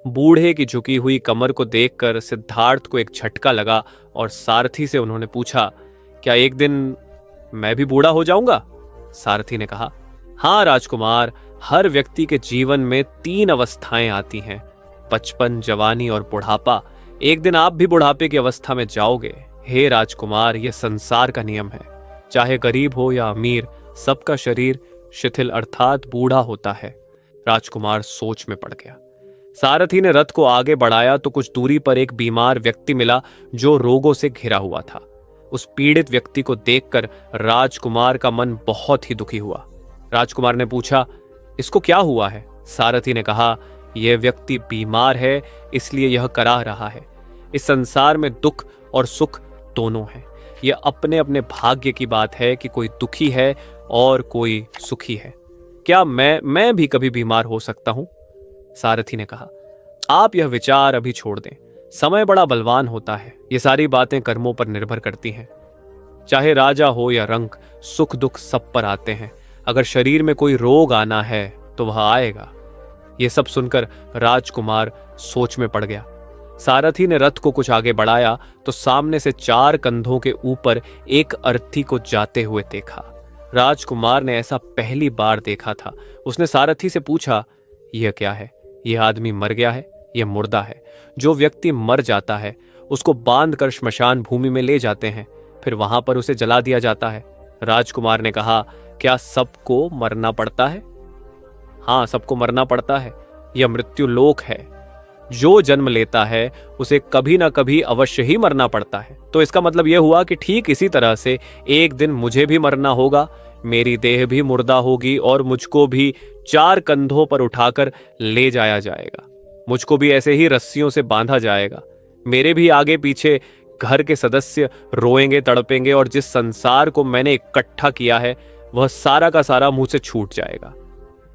बूढ़े की झुकी हुई कमर को देखकर सिद्धार्थ को एक झटका लगा और सारथी से उन्होंने पूछा, क्या एक दिन मैं भी बूढ़ा हो जाऊंगा? सारथी ने कहा, हाँ राजकुमार, हर व्यक्ति के जीवन में 3 अवस्थाएं आती हैं, बचपन, जवानी और बुढ़ापा, एक दिन आप भी बुढ़ापे की अवस्था में जाओगे। हे राजकुमार, यह संसार का नियम है। चाहे गरीब हो या अमीर, सबका शरीर शिथिल अर्थात बूढ़ा होता है। राजकुमार सोच में पड़ गया। सारथी ने रथ को आगे बढ़ाया तो कुछ दूरी पर एक बीमार व्यक्ति मिला जो रोगों से घिरा हुआ था। उस पीड़ित व्यक्ति को देखकर राजकुमार का मन बहुत ही दुखी हुआ। राजकुमार ने पूछा, इसको क्या हुआ है? सारथी ने कहा, यह व्यक्ति बीमार है, इसलिए यह कराह रहा है। इस संसार में दुख और सुख दोनों हैं। यह अपने अपने भाग्य की बात है कि कोई दुखी है और कोई सुखी है। क्या मैं भी कभी बीमार हो सकता हूं? सारथी ने कहा, आप यह विचार अभी छोड़ दें। समय बड़ा बलवान होता है। ये सारी बातें कर्मों पर निर्भर करती हैं। चाहे राजा हो या रंक, सुख दुख सब पर आते हैं। अगर शरीर में कोई रोग आना है तो वह आएगा। यह सब सुनकर राजकुमार सोच में पड़ गया। सारथी ने रथ को कुछ आगे बढ़ाया तो सामने से 4 कंधों के ऊपर एक अर्थी को जाते हुए देखा। राजकुमार ने ऐसा पहली बार देखा था। उसने सारथी से पूछा, यह क्या है? यह आदमी मर गया है? यह मुर्दा है? जो व्यक्ति मर जाता है उसको बांध कर श्मशान भूमि में ले जाते हैं, फिर वहां पर उसे जला दिया जाता है। राजकुमार ने कहा, क्या सबको मरना पड़ता है? हाँ, सबको मरना पड़ता है। यह मृत्यु लोक है। जो जन्म लेता है उसे कभी ना कभी अवश्य ही मरना पड़ता है। तो इसका मतलब यह हुआ कि ठीक इसी तरह से एक दिन मुझे भी मरना होगा। मेरी देह भी मुर्दा होगी और मुझको भी 4 कंधों पर उठाकर ले जाया जाएगा। मुझको भी ऐसे ही रस्सियों से बांधा जाएगा। मेरे भी आगे पीछे घर के सदस्य रोएंगे, तड़पेंगे और जिस संसार को मैंने इकट्ठा किया है वह सारा का सारा मुंह से छूट जाएगा।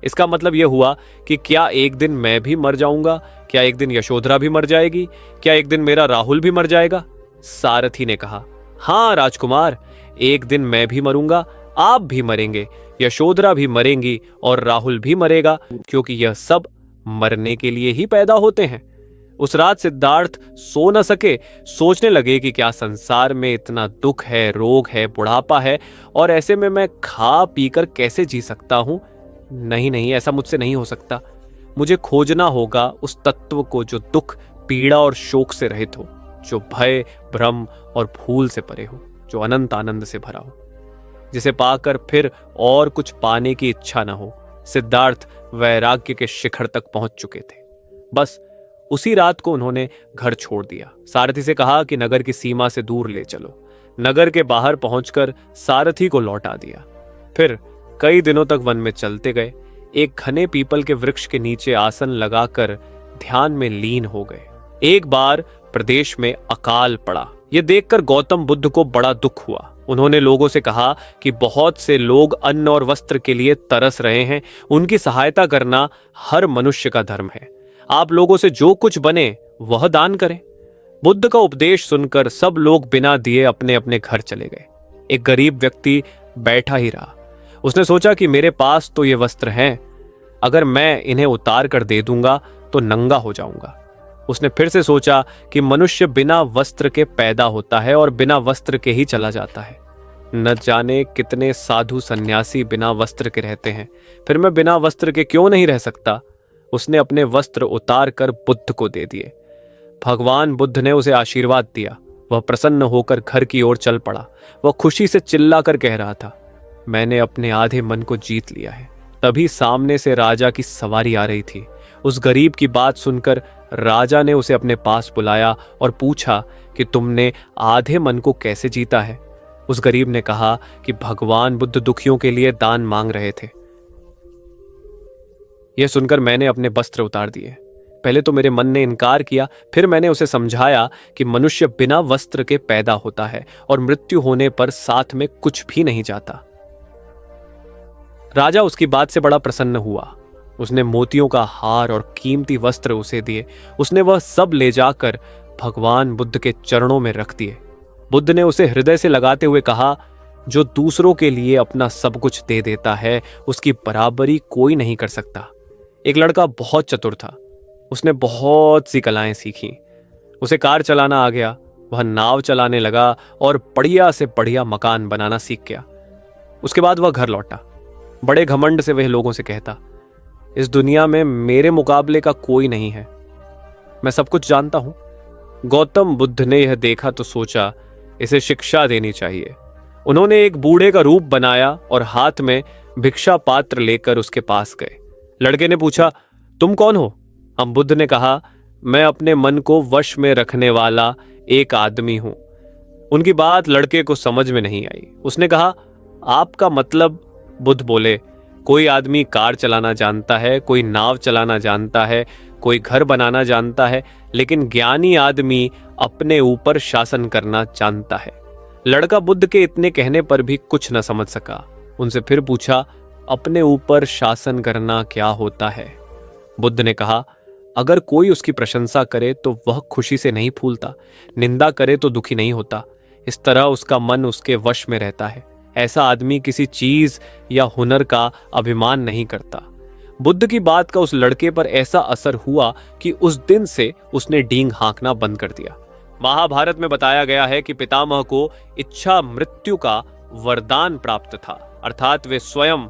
इसका मतलब यह हुआ कि क्या एक दिन मैं भी मर जाऊंगा? क्या एक दिन यशोधरा भी मर जाएगी? क्या एक दिन मेरा राहुल भी मर जाएगा? सारथी ने कहा, हाँ राजकुमार, एक दिन मैं भी मरूंगा, आप भी मरेंगे, यशोधरा भी मरेंगी और राहुल भी मरेगा, क्योंकि यह सब मरने के लिए ही पैदा होते हैं। उस रात सिद्धार्थ सो न सके। सोचने लगे कि क्या संसार में इतना दुख है, रोग है, बुढ़ापा है और ऐसे में मैं खा पीकर कैसे जी सकता हूं? नहीं, ऐसा मुझसे नहीं हो सकता। मुझे खोजना होगा उस तत्व को जो दुख, पीड़ा और शोक से रहित हो, जो भय, भ्रम और भूल से परे हो, जो अनंत आनंद से भरा हो, जिसे पाकर फिर और कुछ पाने की इच्छा न हो। सिद्धार्थ वैराग्य के शिखर तक पहुंच चुके थे। बस उसी रात को उन्होंने घर छोड़ दिया। सारथी से कहा कि नगर की सीमा से दूर ले चलो। नगर के बाहर पहुंचकर सारथी को लौटा दिया। फिर कई दिनों तक वन में चलते गए। एक घने पीपल के वृक्ष के नीचे आसन लगाकर ध्यान में लीन हो गए। एक बार प्रदेश में अकाल पड़ा। यह देखकर गौतम बुद्ध को बड़ा दुख हुआ। उन्होंने लोगों से कहा कि बहुत से लोग अन्न और वस्त्र के लिए तरस रहे हैं। उनकी सहायता करना हर मनुष्य का धर्म है। आप लोगों से जो कुछ बने वह दान करें। बुद्ध का उपदेश सुनकर सब लोग बिना दिए अपने अपने घर चले गए। एक गरीब व्यक्ति बैठा ही रहा। उसने सोचा कि मेरे पास तो ये वस्त्र हैं, अगर मैं इन्हें उतार कर दे दूंगा तो नंगा हो जाऊंगा। उसने फिर से सोचा कि मनुष्य बिना वस्त्र के पैदा होता है और बिना वस्त्र के ही चला जाता है। न जाने कितने साधु सन्यासी बिना वस्त्र के रहते हैं, फिर मैं बिना वस्त्र के क्यों नहीं रह सकता? उसने अपने वस्त्र उतार कर बुद्ध को दे दिए। भगवान बुद्ध ने उसे आशीर्वाद दिया। वह प्रसन्न होकर घर की ओर चल पड़ा। वह खुशी से चिल्लाकर कह रहा था, मैंने अपने आधे मन को जीत लिया है। तभी सामने से राजा की सवारी आ रही थी। उस गरीब की बात सुनकर राजा ने उसे अपने पास बुलाया और पूछा कि तुमने आधे मन को कैसे जीता है? उस गरीब ने कहा कि भगवान बुद्ध दुखियों के लिए दान मांग रहे थे। यह सुनकर मैंने अपने वस्त्र उतार दिए। पहले तो मेरे मन ने इनकार किया, फिर मैंने उसे समझाया कि मनुष्य बिना वस्त्र के पैदा होता है और मृत्यु होने पर साथ में कुछ भी नहीं जाता। राजा उसकी बात से बड़ा प्रसन्न हुआ। उसने मोतियों का हार और कीमती वस्त्र उसे दिए। उसने वह सब ले जाकर भगवान बुद्ध के चरणों में रख दिए। बुद्ध ने उसे हृदय से लगाते हुए कहा, जो दूसरों के लिए अपना सब कुछ दे देता है उसकी बराबरी कोई नहीं कर सकता। एक लड़का बहुत चतुर था। उसने बहुत सी कलाएं सीखी। उसे कार चलाना आ गया। वह नाव चलाने लगा और बढ़िया से बढ़िया मकान बनाना सीख गया। उसके बाद वह घर लौटा। बड़े घमंड से वह लोगों से कहता, इस दुनिया में मेरे मुकाबले का कोई नहीं है। मैं सब कुछ जानता हूं। गौतम बुद्ध ने यह देखा तो सोचा इसे शिक्षा देनी चाहिए। उन्होंने एक बूढ़े का रूप बनाया और हाथ में भिक्षा पात्र लेकर उसके पास गए। लड़के ने पूछा, तुम कौन हो? हम बुद्ध ने कहा, मैं अपने मन को वश में रखने वाला एक आदमी हूं। उनकी बात लड़के को समझ में नहीं आई। उसने कहा, आपका मतलब? बुद्ध बोले, कोई आदमी कार चलाना जानता है, कोई नाव चलाना जानता है, कोई घर बनाना जानता है, लेकिन ज्ञानी आदमी अपने ऊपर शासन करना जानता है। लड़का बुद्ध के इतने कहने पर भी कुछ न समझ सका। उनसे फिर पूछा, अपने ऊपर शासन करना क्या होता है? बुद्ध ने कहा, अगर कोई उसकी प्रशंसा करे तो वह खुशी से नहीं फूलता, निंदा करे तो दुखी नहीं होता। इस तरह उसका मन उसके वश में रहता है। ऐसा आदमी किसी चीज या हुनर का अभिमान नहीं करता। बुद्ध की बात का उस लड़के पर ऐसा असर हुआ कि उस दिन से उसने डींग हाँकना बंद कर दिया। महाभारत में बताया गया है कि पितामह को इच्छा मृत्यु का वरदान प्राप्त था, अर्थात वे स्वयं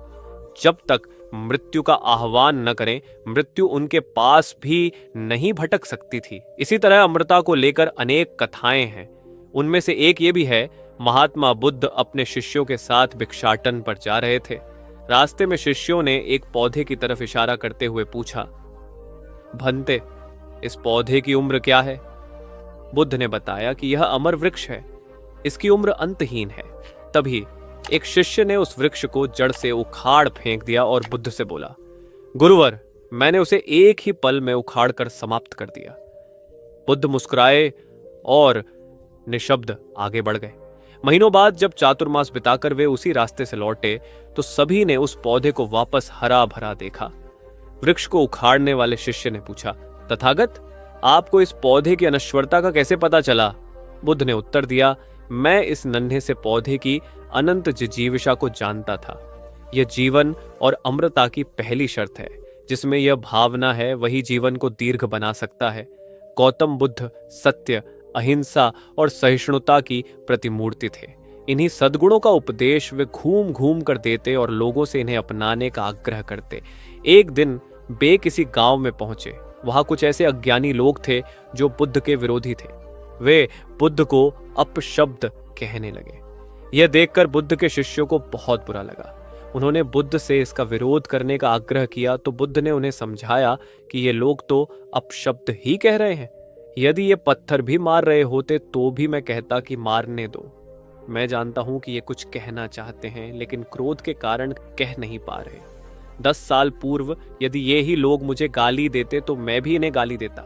जब तक मृत्यु का आह्वान न करें, मृत्यु उनके पास भी नहीं भटक सकती थी। इसी तरह अमृता को लेकर अनेक कथाएं हैं। उनमें से एक ये भी है, महात्मा बुद्ध अपने शिष्यों के साथ भिक्षाटन पर जा रहे थे। रास्ते में शिष्यों ने एक पौधे की तरफ इशारा करते हुए पूछा, भंते, इस पौधे की उम्र क्या है? बुद्ध ने बताया कि यह अमर वृक्ष है, इसकी उम्र अंतहीन है। तभी एक शिष्य ने उस वृक्ष को जड़ से उखाड़ फेंक दिया और बुद्ध से बोला, गुरुवर, मैंने उसे एक ही पल में उखाड़ कर समाप्त कर दिया। बुद्ध मुस्कुराए और निशब्द आगे बढ़ गए। महीनों बाद जब चातुर्मास बिताकर वे उसी रास्ते से लौटे तो सभी ने उस पौधे को वापस हरा भरा देखा। वृक्ष को उखाड़ने वाले शिष्य ने पूछा, तथागत, आपको इस पौधे की अनश्वरता का कैसे पता चला? बुद्ध ने उत्तर दिया, मैं इस नन्हे से पौधे की अनंत जिजीविषा को जानता था। यह जीवन और अमृता की पहली शर्त है। जिसमें यह भावना है वही जीवन को दीर्घ बना सकता है। गौतम बुद्ध सत्य, अहिंसा और सहिष्णुता की प्रतिमूर्ति थे। इन्हीं सद्गुणों का उपदेश वे घूम घूम कर देते और लोगों से इन्हें अपनाने का आग्रह करते। एक दिन वे किसी गांव में पहुंचे। वहां कुछ ऐसे अज्ञानी लोग थे जो बुद्ध के विरोधी थे। वे बुद्ध को अपशब्द कहने लगे। यह देखकर बुद्ध के शिष्यों को बहुत बुरा लगा। उन्होंने बुद्ध से इसका विरोध करने का आग्रह किया तो बुद्ध ने उन्हें समझाया कि ये लोग तो अपशब्द ही कह रहे हैं। यदि ये पत्थर भी मार रहे होते तो भी मैं कहता कि मारने दो। मैं जानता हूं कि ये कुछ कहना चाहते हैं लेकिन क्रोध के कारण कह नहीं पा रहे। 10 साल पूर्व यदि ये ही लोग मुझे गाली देते तो मैं भी इन्हें गाली देता,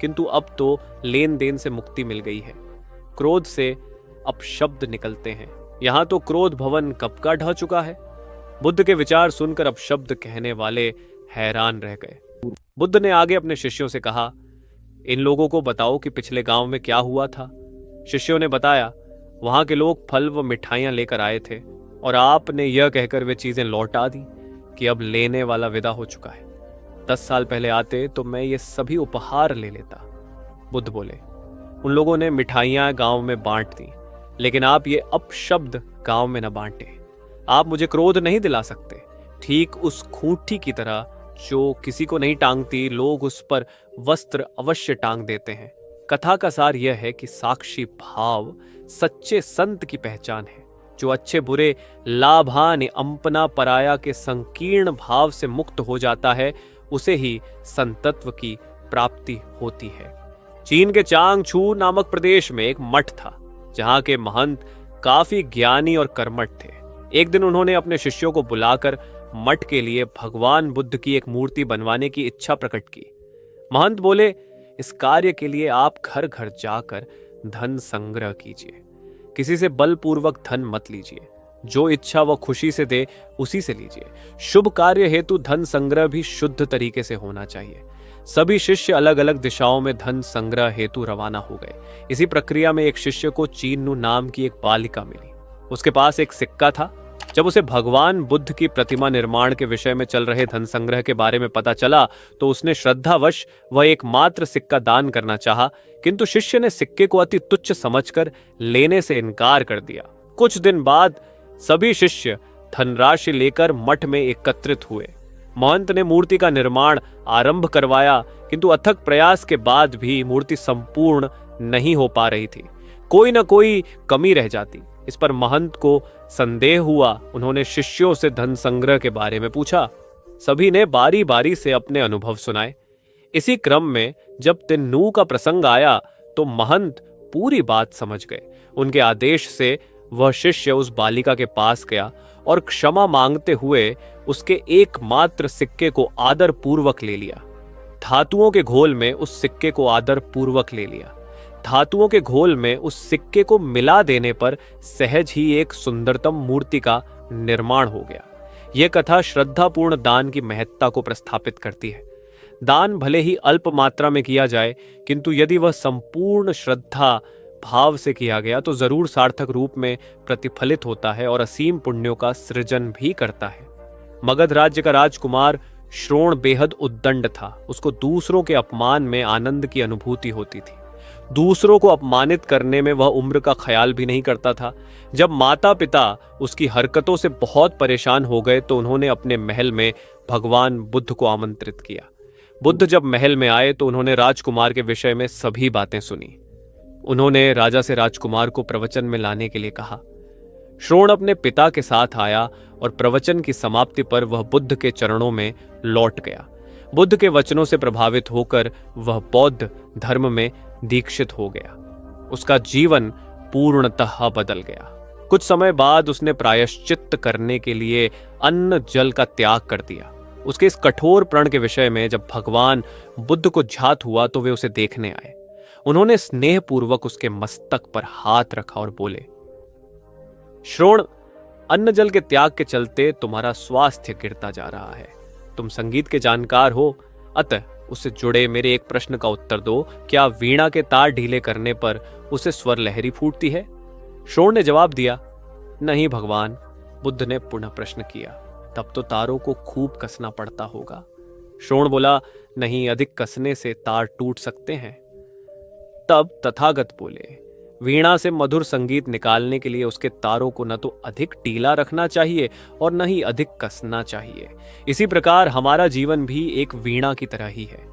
किंतु अब तो लेन देन से मुक्ति मिल गई है। क्रोध से अपशब्द निकलते हैं। यहां तो क्रोध भवन कब का ढह चुका है। बुद्ध के विचार सुनकर अपशब्द कहने वाले हैरान रह गए। बुद्ध ने आगे अपने शिष्यों से कहा, इन लोगों को बताओ कि पिछले गांव में क्या हुआ था। शिष्यों ने बताया, वहां के लोग फल व मिठाइयां लेकर आए थे और आपने यह कहकर वे चीजें लौटा दी कि अब लेने वाला विदा हो चुका है। 10 साल पहले आते तो मैं ये सभी उपहार ले लेता। बुद्ध बोले, उन लोगों ने मिठाइयां गांव में बांट दी, लेकिन आप ये अपशब्द गांव में न बांटे। आप मुझे क्रोध नहीं दिला सकते। ठीक उस खूंटी की तरह जो किसी को नहीं टांगती, लोग उस पर वस्त्र अवश्य टांग देते हैं। कथा का सार यह है कि साक्षी भाव सच्चे संत की पहचान है। जो अच्छे बुरे, लाभानि अंपना पराया के संकीर्ण भाव से मुक्त हो जाता है, उसे ही संतत्व की प्राप्ति होती है। चीन के चांगछू नामक प्रदेश में एक मठ था, जहां के महंत काफी ज्ञानी और कर्मठ थे। एक दिन उन्होंने अपने शिष्यों को बुलाकर मठ के लिए भगवान बुद्ध की एक मूर्ति बनवाने की इच्छा प्रकट की। महंत बोले, इस कार्य के लिए आप घर घर जाकर धन संग्रह कीजिए। किसी से बलपूर्वक धन मत लीजिए। जो इच्छा वह खुशी से दे उसी से लीजिए। शुभ कार्य हेतु धन संग्रह भी शुद्ध तरीके से होना चाहिए। सभी शिष्य अलग अलग दिशाओं में धन संग्रह हेतु रवाना हो गए। इसी प्रक्रिया में एक शिष्य को चीनू नाम की एक बालिका मिली। उसके पास एक सिक्का था। जब उसे भगवान बुद्ध की प्रतिमा निर्माण के विषय में चल रहे धन संग्रह के बारे में पता चला तो उसने श्रद्धावश वह एकमात्र सिक्का दान करना चाहा, किंतु शिष्य ने सिक्के को अति तुच्छ समझकर लेने से इनकार कर दिया। कुछ दिन बाद सभी शिष्य धनराशि लेकर मठ में एकत्रित हुए। महंत ने मूर्ति का निर्माण आरंभ करवाया, किंतु अथक प्रयास के बाद भी मूर्ति संपूर्ण नहीं हो पा रही थी। कोई न कोई कमी रह जाती। इस पर महंत को संदेह हुआ। उन्होंने शिष्यों से धन संग्रह के बारे में पूछा। सभी ने बारी बारी से अपने अनुभव सुनाए। इसी क्रम में जब तिन्नू का प्रसंग आया तो महंत पूरी बात समझ गए। उनके आदेश से वह शिष्य उस बालिका के पास गया और क्षमा मांगते हुए उसके एकमात्र सिक्के को आदर पूर्वक ले लिया। धातुओं के घोल में उस सिक्के को आदर पूर्वक ले लिया। धातुओं के घोल में उस सिक्के को मिला देने पर सहज ही एक सुंदरतम मूर्ति का निर्माण हो गया। यह कथा श्रद्धापूर्ण दान की महत्ता को प्रस्थापित करती है। दान भले ही अल्प मात्रा में किया जाए, किंतु यदि वह संपूर्ण श्रद्धा भाव से किया गया तो जरूर सार्थक रूप में प्रतिफलित होता है और असीम पुण्यों का सृजन भी करता है। मगध राज्य का राजकुमार श्रोण बेहद उद्दंड था। उसको दूसरों के अपमान में आनंद की अनुभूति होती थी। दूसरों को अपमानित करने में वह उम्र का ख्याल भी नहीं करता था। जब माता पिता उसकी हरकतों से बहुत परेशान हो गए तो उन्होंने अपने महल में भगवान बुद्ध को आमंत्रित किया। बुद्ध जब महल में आए तो उन्होंने राजकुमार के विषय में सभी बातें सुनी। उन्होंने राजा से राजकुमार को प्रवचन में लाने के लिए कहा। श्रोण अपने पिता के साथ आया और प्रवचन की समाप्ति पर वह बुद्ध के चरणों में लौट गया। बुद्ध के वचनों से प्रभावित होकर वह बौद्ध धर्म में दीक्षित हो गया। उसका जीवन पूर्णतः बदल गया। कुछ समय बाद उसने प्रायश्चित्त करने के लिए अन्न जल का त्याग कर दिया। उसके इस कठोर प्रण के विषय में जब भगवान बुद्ध को झात हुआ तो वे उसे देखने आए। उन्होंने स्नेहपूर्वक उसके मस्तक पर हाथ रखा और बोले, श्रोण, अन्न जल के त्याग के चलते तुम्हारा स्वास्थ्य गिरता जा रहा है। तुम संगीत के जानकार हो, अतः उससे जुड़े मेरे एक प्रश्न का उत्तर दो। क्या वीणा के तार ढीले करने पर उसे स्वर लहरी फूटती है? श्रोण ने जवाब दिया, नहीं भगवान। बुद्ध ने पुनः प्रश्न किया, तब तो तारों को खूब कसना पड़ता होगा। श्रोण बोला, नहीं, अधिक कसने से तार टूट सकते हैं। तब तथागत बोले, वीणा से मधुर संगीत निकालने के लिए उसके तारों को न तो अधिक ढीला रखना चाहिए और न ही अधिक कसना चाहिए। इसी प्रकार हमारा जीवन भी एक वीणा की तरह ही है,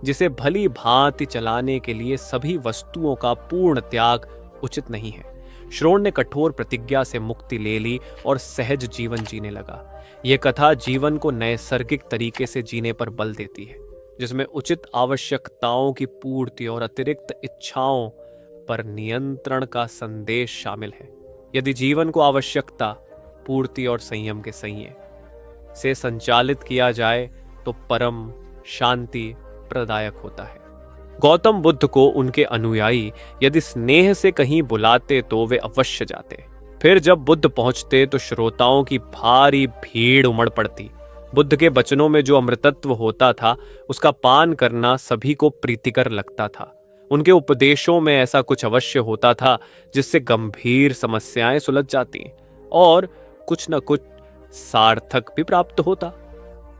जिसे भली भांति चलाने के लिए सभी वस्तुओं का पूर्ण त्याग उचित नहीं है। श्रोण ने कठोर प्रतिज्ञा से मुक्ति ले ली और सहज जीवन जीने लगा। यह कथा जीवन को नैसर्गिक तरीके से जीने पर बल देती है, जिसमें उचित आवश्यकताओं की पूर्ति और अतिरिक्त इच्छाओं पर नियंत्रण का संदेश शामिल है। यदि जीवन को आवश्यकता, पूर्ति और संयम के संयम से संचालित किया जाए तो परम शांति प्रदायक होता है। गौतम बुद्ध को उनके अनुयायी यदि स्नेह से कहीं बुलाते तो वे अवश्य जाते। फिर जब बुद्ध पहुंचते तो श्रोताओं की भारी भीड़ उमड़ पड़ती। बुद्ध के वचनों में जो अमृतत्व होता था उसका पान करना सभी को प्रीतिकर लगता था। उनके उपदेशों में ऐसा कुछ अवश्य होता था जिससे गंभीर समस्याएं सुलझ जाती और कुछ न कुछ सार्थक भी प्राप्त होता।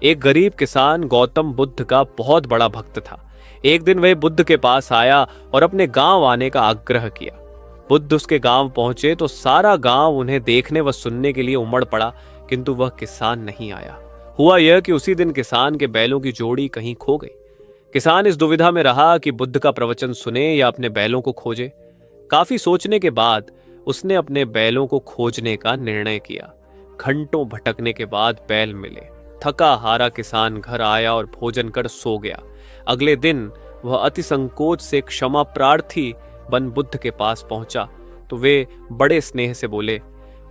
एक गरीब किसान गौतम बुद्ध का बहुत बड़ा भक्त था। एक दिन वह बुद्ध के पास आया और अपने गांव आने का आग्रह किया। बुद्ध उसके गांव पहुंचे तो सारा गांव उन्हें देखने व सुनने के लिए उमड़ पड़ा, किंतु वह किसान नहीं आया। हुआ यह कि उसी दिन किसान के बैलों की जोड़ी कहीं खो गई। किसान इस दुविधा में रहा कि बुद्ध का प्रवचन सुने या अपने बैलों को खोजे। काफी सोचने के बाद उसने अपने बैलों को खोजने का निर्णय किया। घंटों भटकने के बाद बैल मिले। थका हारा किसान घर आया और भोजन कर सो गया। अगले दिन वह अति संकोच से क्षमा प्रार्थी बन बुद्ध के पास पहुंचा तो वे बड़े स्नेह से बोले,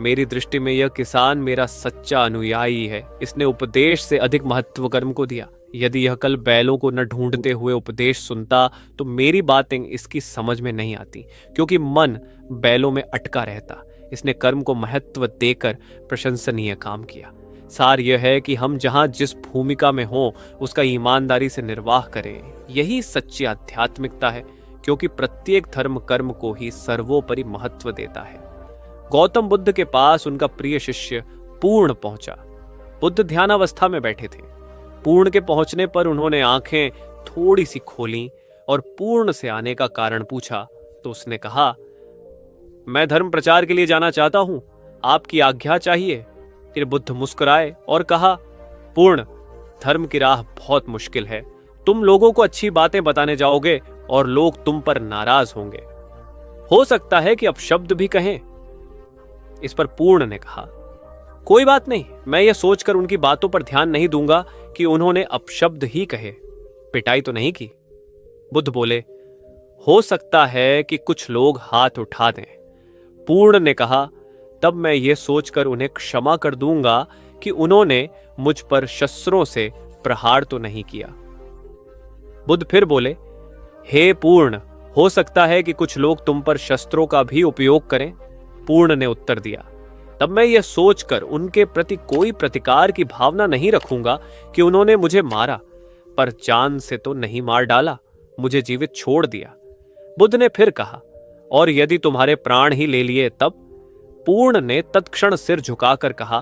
मेरी दृष्टि में यह किसान मेरा सच्चा अनुयायी है। इसने उपदेश से अधिक महत्व कर्म को दिया। यदि यह कल बैलों को न ढूंढते हुए उपदेश सुनता तो मेरी बातें इसकी समझ में नहीं आती, क्योंकि मन बैलों में अटका रहता। इसने कर्म को महत्व देकर प्रशंसनीय काम किया। सार यह है कि हम जहां जिस भूमिका में हों उसका ईमानदारी से निर्वाह करें। यही सच्ची आध्यात्मिकता है, क्योंकि प्रत्येक धर्म कर्म को ही सर्वोपरि महत्व देता है। गौतम बुद्ध के पास उनका प्रिय शिष्य पूर्ण पहुंचा। बुद्ध ध्यानावस्था में बैठे थे। पूर्ण के पहुंचने पर उन्होंने आंखें थोड़ी सी खोलीं और पूर्ण से आने का कारण पूछा तो उसने कहा, मैं धर्म प्रचार के लिए जाना चाहता हूं, आपकी आज्ञा चाहिए। फिर बुद्ध मुस्कुराए और कहा, पूर्ण, धर्म की राह बहुत मुश्किल है। तुम लोगों को अच्छी बातें बताने जाओगे और लोग तुम पर नाराज होंगे। हो सकता है कि अपशब्द भी कहें। इस पर पूर्ण ने कहा, कोई बात नहीं, मैं ये सोचकर उनकी बातों पर ध्यान नहीं दूंगा कि उन्होंने अपशब्द ही कहे, पिटाई तो नहीं की। बुद्ध बोले, हो सकता है कि कुछ लोग हाथ उठा दें। पूर्ण ने कहा, तब मैं ये सोचकर उन्हें क्षमा कर दूंगा कि उन्होंने मुझ पर शस्त्रों से प्रहार तो नहीं किया। बुद्ध फिर बोले, हे पूर्ण, हो सकता है कि कुछ लोग तुम पर शस्त्रों का भी उपयोग करें। पूर्ण ने उत्तर दिया, तब मैं यह सोचकर उनके प्रति कोई प्रतिकार की भावना नहीं रखूंगा कि उन्होंने मुझे मारा, पर जान से तो नहीं मार डाला, मुझे जीवित छोड़ दिया। बुद्ध ने फिर कहा, और यदि तुम्हारे प्राण ही ले लिए तब? पूर्ण ने तत्क्षण सिर झुकाकर कहा,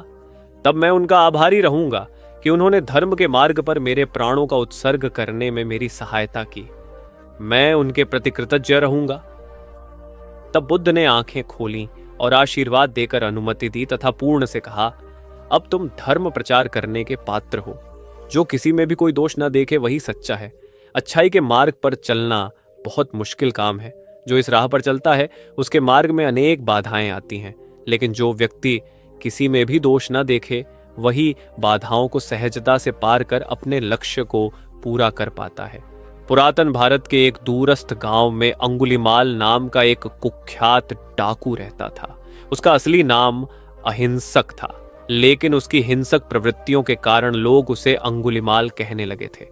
तब मैं उनका आभारी रहूंगा कि उन्होंने धर्म के मार्ग पर मेरे प्राणों का उत्सर्ग करने में मेरी सहायता की। मैं उनके प्रति कृतज्ञ रहूंगा। तब बुद्ध ने आंखें खोली और आशीर्वाद देकर अनुमति दी तथा पूर्ण से कहा, अब तुम धर्म प्रचार करने के पात्र हो। जो किसी में भी कोई दोष न देखे वही सच्चा है। अच्छाई के मार्ग पर चलना बहुत मुश्किल काम है। जो इस राह पर चलता है उसके मार्ग में अनेक बाधाएं आती हैं, लेकिन जो व्यक्ति किसी में भी दोष न देखे वही बाधाओं को सहजता से पार कर अपने लक्ष्य को पूरा कर पाता है। पुरातन भारत के एक दूरस्थ गांव में अंगुलीमाल नाम का एक कुख्यात डाकू रहता था। उसका असली नाम अहिंसक था, लेकिन उसकी हिंसक प्रवृत्तियों के कारण लोग उसे अंगुलीमाल कहने लगे थे।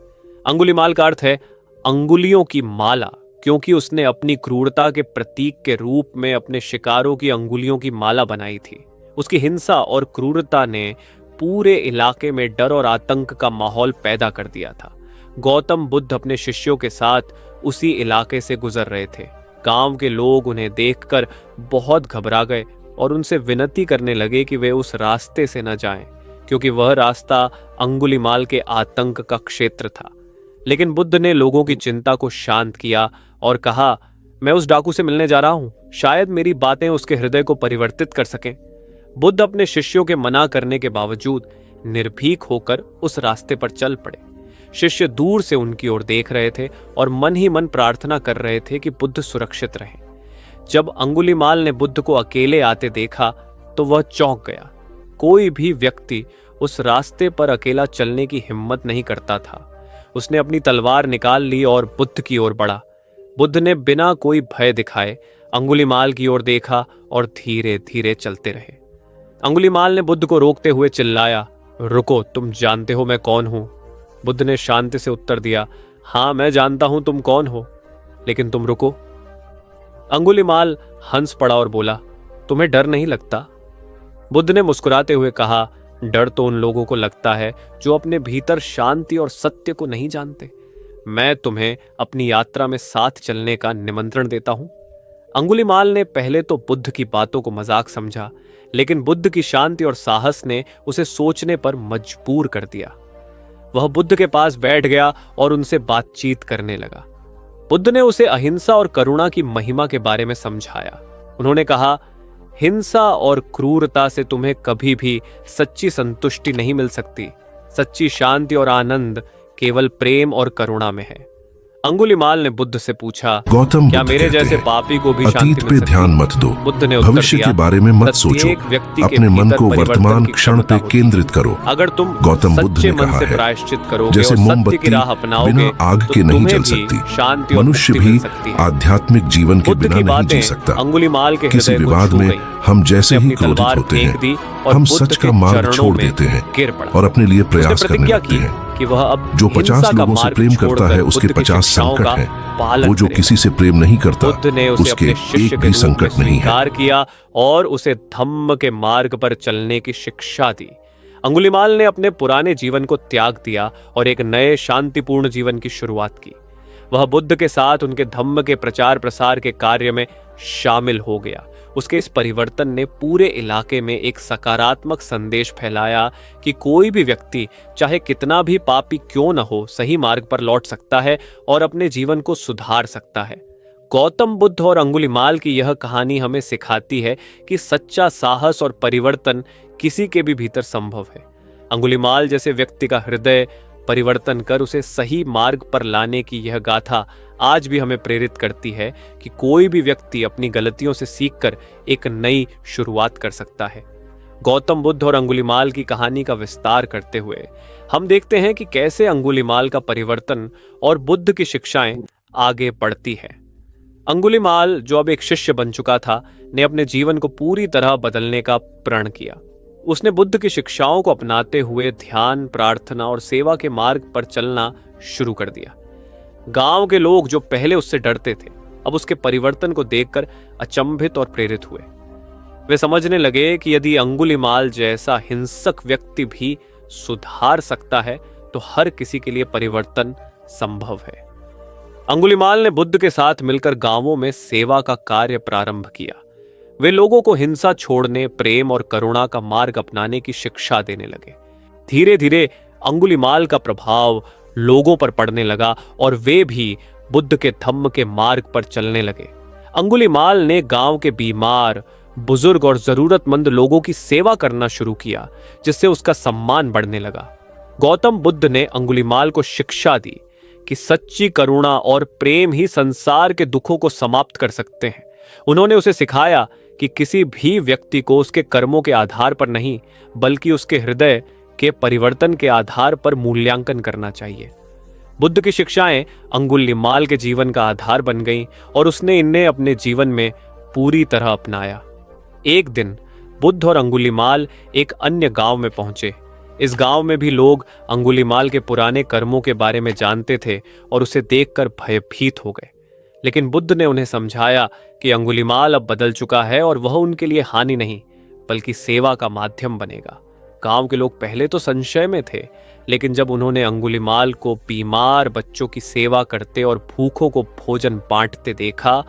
अंगुलीमाल का अर्थ है अंगुलियों की माला, क्योंकि उसने अपनी क्रूरता के प्रतीक के रूप में अपने शिकारों की अंगुलियों की माला बनाई थी। उसकी हिंसा और क्रूरता ने पूरे इलाके में डर और आतंक का माहौल पैदा कर दिया था। गौतम बुद्ध अपने शिष्यों के साथ उसी इलाके से गुजर रहे थे। गांव के लोग उन्हें देखकर बहुत घबरा गए और उनसे विनती करने लगे कि वे उस रास्ते से न जाएं, क्योंकि वह रास्ता अंगुलीमाल के आतंक का क्षेत्र था। लेकिन बुद्ध ने लोगों की चिंता को शांत किया और कहा, मैं उस डाकू से मिलने जा रहा हूं, शायद मेरी बातें उसके हृदय को परिवर्तित कर सकें। बुद्ध अपने शिष्यों के मना करने के बावजूद निर्भीक होकर उस रास्ते पर चल पड़े। शिष्य दूर से उनकी ओर देख रहे थे और मन ही मन प्रार्थना कर रहे थे कि बुद्ध सुरक्षित रहें। जब अंगुलीमाल ने बुद्ध को अकेले आते देखा तो वह चौंक गया। कोई भी व्यक्ति उस रास्ते पर अकेला चलने की हिम्मत नहीं करता था। उसने अपनी तलवार निकाल ली और बुद्ध की ओर बढ़ा। बुद्ध ने बिना कोई भय दिखाए अंगुलीमाल की ओर देखा और धीरे धीरे चलते रहे। अंगुलीमाल ने बुद्ध को रोकते हुए चिल्लाया, रुको, तुम जानते हो मैं कौन हूं? बुद्ध ने शांति से उत्तर दिया, हां मैं जानता हूं तुम कौन हो, लेकिन तुम रुको। अंगुलीमाल हंस पड़ा और बोला, तुम्हें डर नहीं लगता? बुद्ध ने मुस्कुराते हुए कहा, डर तो उन लोगों को लगता है जो अपने भीतर शांति और सत्य को नहीं जानते। मैं तुम्हें अपनी यात्रा में साथ चलने का निमंत्रण देता हूं। अंगुलीमाल ने पहले तो बुद्ध की बातों को मजाक समझा, लेकिन बुद्ध की शांति और साहस ने उसे सोचने पर मजबूर कर दिया। वह बुद्ध के पास बैठ गया और उनसे बातचीत करने लगा। बुद्ध ने उसे अहिंसा और करुणा की महिमा के बारे में समझाया। उन्होंने कहा, हिंसा और क्रूरता से तुम्हें कभी भी सच्ची संतुष्टि नहीं मिल सकती। सच्ची शांति और आनंद केवल प्रेम और करुणा में है। अंगुलीमाल ने बुद्ध से पूछा, गौतम क्या मेरे जैसे पापी को भी शांति अतीत मिल पे सकती? ध्यान मत दो, बुद्ध ने उत्तर भविष्य दिया, के बारे में मत सोचो, प्रत्येक व्यक्ति के अपने मन भीतर को परिवर्तन वर्तमान की क्षण क्षमता पे होती केंद्रित करो। अगर तुम गौतम बुद्ध सच्चे ने मन कहा से है, प्रायश्चित करोगे जैसे और सत्य की मोमबत्ती राह अपनाओगे बिना आग तो के नहीं तुम्हें जल भी सकती। शांति और मनुष्य मुक्ति भी मिल सकती है। आध्यात्मिक जीवन के बुद्ध बिना की नहीं जी बातें सकता। अंगुलीमाल के किसी हृदय को विवाद छू में गई। हम जैसे उसने ही अपनी क्रोधित तलवार होते फेंक हैं, दी और हम बुद्ध सच के का मार्ग चरणों छोड़ में देते हैं गिर पड़ा। और अपने लिए उसने प्रयास करने प्रतिज्ञा लगते की हैं। कि वह अब जो हिंसा 50 का लोगों से मार्ग प्रेम करता छोड़कर है उसके बुद्ध की 50 शिक्षाओं संकट का हैं। पालन वो जो करेगा। किसी से प्रेम नहीं करता बुद्ध ने उसे उसके अपने शिष्य एक के भी रूप में संकट नहीं है। स्वीकार किया और उसे धम्म के मार्ग पर चलने की शिक्षा दी। अंगुलीमाल ने अपने पुराने जीवन को त्याग दिया और एक नए शांतिपूर्ण जीवन की शुरुआत की। वह बुद्ध के साथ उनके धम्म के प्रचार प्रसार के कार्य में शामिल हो गया। उसके इस परिवर्तन ने पूरे इलाके में एक सकारात्मक संदेश फैलाया कि कोई भी व्यक्ति चाहे कितना भी पापी क्यों न हो, सही मार्ग पर लौट सकता है और अपने जीवन को सुधार सकता है। गौतम बुद्ध और अंगुलीमाल की यह कहानी हमें सिखाती है कि सच्चा साहस और परिवर्तन किसी के भी भीतर संभव है। अंगुलीमाल जैसे व्यक्ति का हृदय परिवर्तन कर उसे सही मार्ग पर लाने की यह गाथा आज भी हमें प्रेरित करती है कि कोई भी व्यक्ति अपनी गलतियों से सीखकर एक नई शुरुआत कर सकता है। गौतम बुद्ध और अंगुलीमाल की कहानी का विस्तार करते हुए हम देखते हैं कि कैसे अंगुलीमाल का परिवर्तन और बुद्ध की शिक्षाएं आगे बढ़ती है। अंगुलीमाल, जो अब एक शिष्य बन चुका था, ने अपने जीवन को पूरी तरह बदलने का प्रण किया। उसने बुद्ध की शिक्षाओं को अपनाते हुए ध्यान, प्रार्थना और सेवा के मार्ग पर चलना शुरू कर दिया। गांव के लोग जो पहले उससे डरते थे, अब उसके परिवर्तन को देखकर अचंभित और प्रेरित हुए। वे समझने लगे कि यदि अंगुलीमाल जैसा हिंसक व्यक्ति भी सुधार सकता है तो हर किसी के लिए परिवर्तन संभव है। अंगुलीमाल ने बुद्ध के साथ मिलकर गांवों में सेवा का कार्य प्रारंभ किया। वे लोगों को हिंसा छोड़ने, प्रेम और करुणा का मार्ग अपनाने की शिक्षा देने लगे। धीरे धीरे अंगुलीमाल का प्रभाव लोगों पर पड़ने लगा और वे भी बुद्ध के धम्म के मार्ग पर चलने लगे। अंगुलीमाल ने गांव के बीमार, बुजुर्ग और जरूरतमंद लोगों की सेवा करना शुरू किया, जिससे उसका सम्मान बढ़ने लगा। गौतम बुद्ध ने अंगुलीमाल को शिक्षा दी कि सच्ची करुणा और प्रेम ही संसार के दुखों को समाप्त कर सकते हैं। उन्होंने उसे सिखाया कि किसी भी व्यक्ति को उसके कर्मों के आधार पर नहीं, बल्कि उसके हृदय के परिवर्तन के आधार पर मूल्यांकन करना चाहिए। बुद्ध की शिक्षाएं अंगुलीमाल के जीवन का आधार बन गईं और उसने इन्हें अपने जीवन में पूरी तरह अपनाया। एक दिन बुद्ध और अंगुलीमाल एक अन्य गांव में पहुंचे। इस गांव में भी लोग अंगुलीमाल के पुराने कर्मों के बारे में जानते थे और उसे देखकर भयभीत हो गए। लेकिन बुद्ध ने उन्हें समझाया कि अंगुलीमाल अब बदल चुका है और वह उनके लिए हानि नहीं, बल्कि सेवा का माध्यम बनेगा। गांव के लोग पहले तो संशय में थे, लेकिन जब उन्होंने अंगुलीमाल को बीमार बच्चों की सेवा करते और भूखों को भोजन बांटते देखा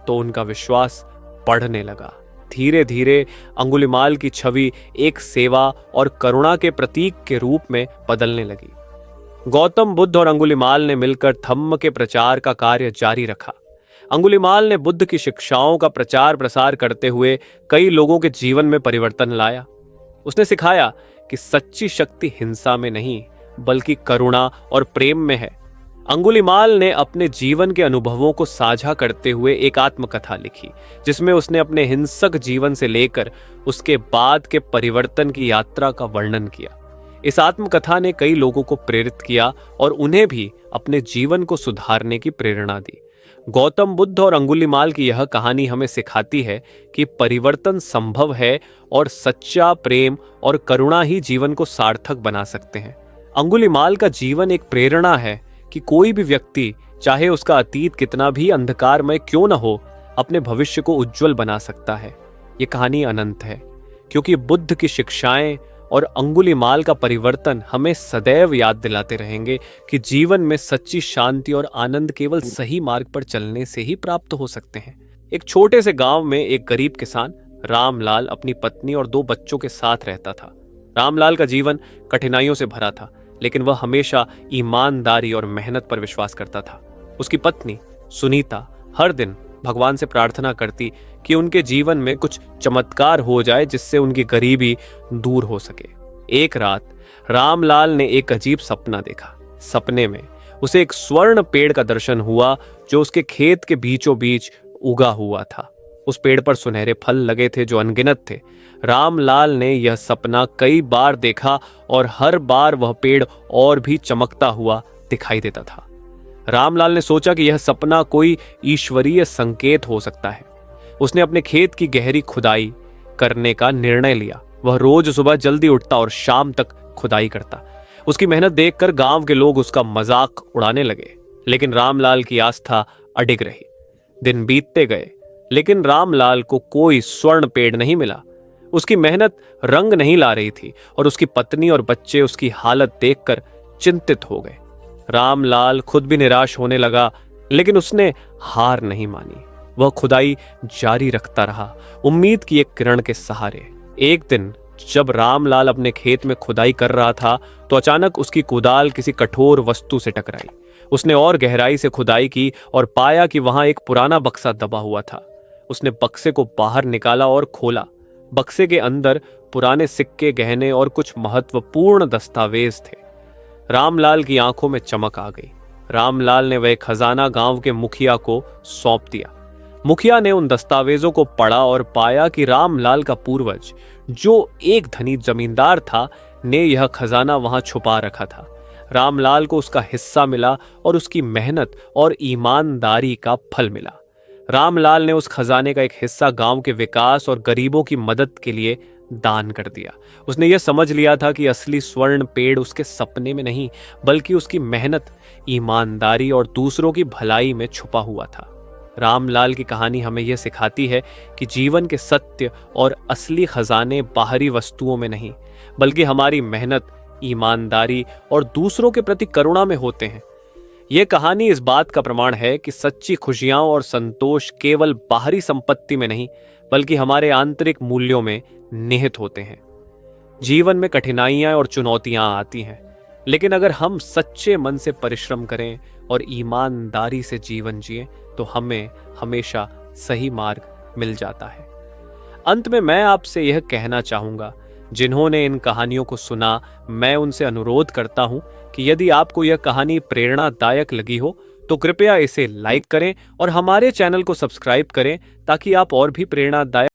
तो उनका विश्वास बढ़ने लगा। धीरे धीरे अंगुलीमाल की छवि एक सेवा और करुणा के प्रतीक के रूप में बदलने लगी। गौतम बुद्ध और अंगुलीमाल ने मिलकर धम्म के प्रचार का कार्य जारी रखा। अंगुलीमाल ने बुद्ध की शिक्षाओं का प्रचार प्रसार करते हुए कई लोगों के जीवन में परिवर्तन लाया। उसने सिखाया कि सच्ची शक्ति हिंसा में नहीं, बल्कि करुणा और प्रेम में है। अंगुलीमाल ने अपने जीवन के अनुभवों को साझा करते हुए एक आत्मकथा लिखी, जिसमें उसने अपने हिंसक जीवन से लेकर उसके बाद के परिवर्तन की यात्रा का वर्णन किया। इस आत्मकथा ने कई लोगों को प्रेरित किया और उन्हें भी अपने जीवन को सुधारने की प्रेरणा दी। गौतम बुद्ध और अंगुलीमाल की यह कहानी हमें सिखाती है कि परिवर्तन संभव है और सच्चा प्रेम और करुणा ही जीवन को सार्थक बना सकते हैं। अंगुलीमाल का जीवन एक प्रेरणा है कि कोई भी व्यक्ति, चाहे उसका अतीत कितना भी अंधकारमय क्यों न हो, अपने भविष्य को उज्जवल बना सकता है। ये कहानी अनंत है, क्योंकि बुद्ध की शिक्षाएं और अंगुलीमाल का परिवर्तन हमें सदैव याद दिलाते रहेंगे कि जीवन में सच्ची शांति और आनंद केवल सही मार्ग पर चलने से ही प्राप्त हो सकते हैं। एक छोटे से गांव में एक गरीब किसान रामलाल अपनी पत्नी और 2 बच्चों के साथ रहता था। रामलाल का जीवन कठिनाइयों से भरा था, लेकिन वह हमेशा ईमानदारी और मेहनत पर विश्वास करता था। उसकी पत्नी सुनीता हर दिन भगवान से प्रार्थना करती कि उनके जीवन में कुछ चमत्कार हो जाए, जिससे उनकी गरीबी दूर हो सके। एक रात रामलाल ने एक अजीब सपना देखा। सपने में उसे एक स्वर्ण पेड़ का दर्शन हुआ, जो उसके खेत के बीचों बीच उगा हुआ था। उस पेड़ पर सुनहरे फल लगे थे जो अनगिनत थे। रामलाल ने यह सपना कई बार देखा और हर बार वह पेड़ और भी चमकता हुआ दिखाई देता था। रामलाल ने सोचा कि यह सपना कोई ईश्वरीय संकेत हो सकता है। उसने अपने खेत की गहरी खुदाई करने का निर्णय लिया। वह रोज सुबह जल्दी उठता और शाम तक खुदाई करता। उसकी मेहनत देखकर गांव के लोग उसका मजाक उड़ाने लगे, लेकिन रामलाल की आस्था अडिग रही। दिन बीतते गए, लेकिन रामलाल को कोई स्वर्ण पेड़ नहीं मिला। उसकी मेहनत रंग नहीं ला रही थी और उसकी पत्नी और बच्चे उसकी हालत देखकर चिंतित हो गए। रामलाल खुद भी निराश होने लगा, लेकिन उसने हार नहीं मानी। वह खुदाई जारी रखता रहा, उम्मीद की एक किरण के सहारे। एक दिन जब रामलाल अपने खेत में खुदाई कर रहा था, तो अचानक उसकी कुदाल किसी कठोर वस्तु से टकराई। उसने और गहराई से खुदाई की और पाया कि वहां एक पुराना बक्सा दबा हुआ था। उसने बक्से को बाहर निकाला और खोला। बक्से के अंदर पुराने सिक्के, गहने और कुछ महत्वपूर्ण दस्तावेज थे। रामलाल की आंखों में चमक आ गई। रामलाल ने वह खजाना गांव के मुखिया को सौंप दिया। मुखिया ने उन दस्तावेजों को पढ़ा और पाया कि रामलाल का पूर्वज, जो एक धनी जमींदार था, ने यह खजाना वहां छुपा रखा था। रामलाल को उसका हिस्सा मिला और उसकी मेहनत और ईमानदारी का फल मिला। रामलाल ने उस खजाने का एक हिस्सा गांव के विकास और गरीबों की मदद के लिए दान कर दिया। उसने यह समझ लिया था कि असली स्वर्ण पेड़ उसके सपने में नहीं, बल्कि उसकी मेहनत, ईमानदारी और दूसरों की भलाई में छुपा हुआ था। रामलाल की कहानी हमें यह सिखाती है कि जीवन के सत्य और असली खजाने बाहरी वस्तुओं में नहीं, बल्कि हमारी मेहनत, ईमानदारी और दूसरों के प्रति करुणा में होते हैं। यह कहानी इस बात का प्रमाण है कि सच्ची खुशियां और संतोष केवल बाहरी संपत्ति में नहीं, बल्कि हमारे आंतरिक मूल्यों में निहित होते हैं। जीवन में कठिनाइयां और चुनौतियां आती हैं, लेकिन अगर हम सच्चे मन से परिश्रम करें और ईमानदारी से जीवन जिएं, तो हमें हमेशा सही मार्ग मिल जाता है। अंत में मैं आपसे यह कहना चाहूंगा, जिन्होंने इन कहानियों को सुना, मैं उनसे अनुरोध करता हूं कि यदि आपको यह कहानी प्रेरणादायक लगी हो तो कृपया इसे लाइक करें और हमारे चैनल को सब्सक्राइब करें, ताकि आप और भी प्रेरणादायक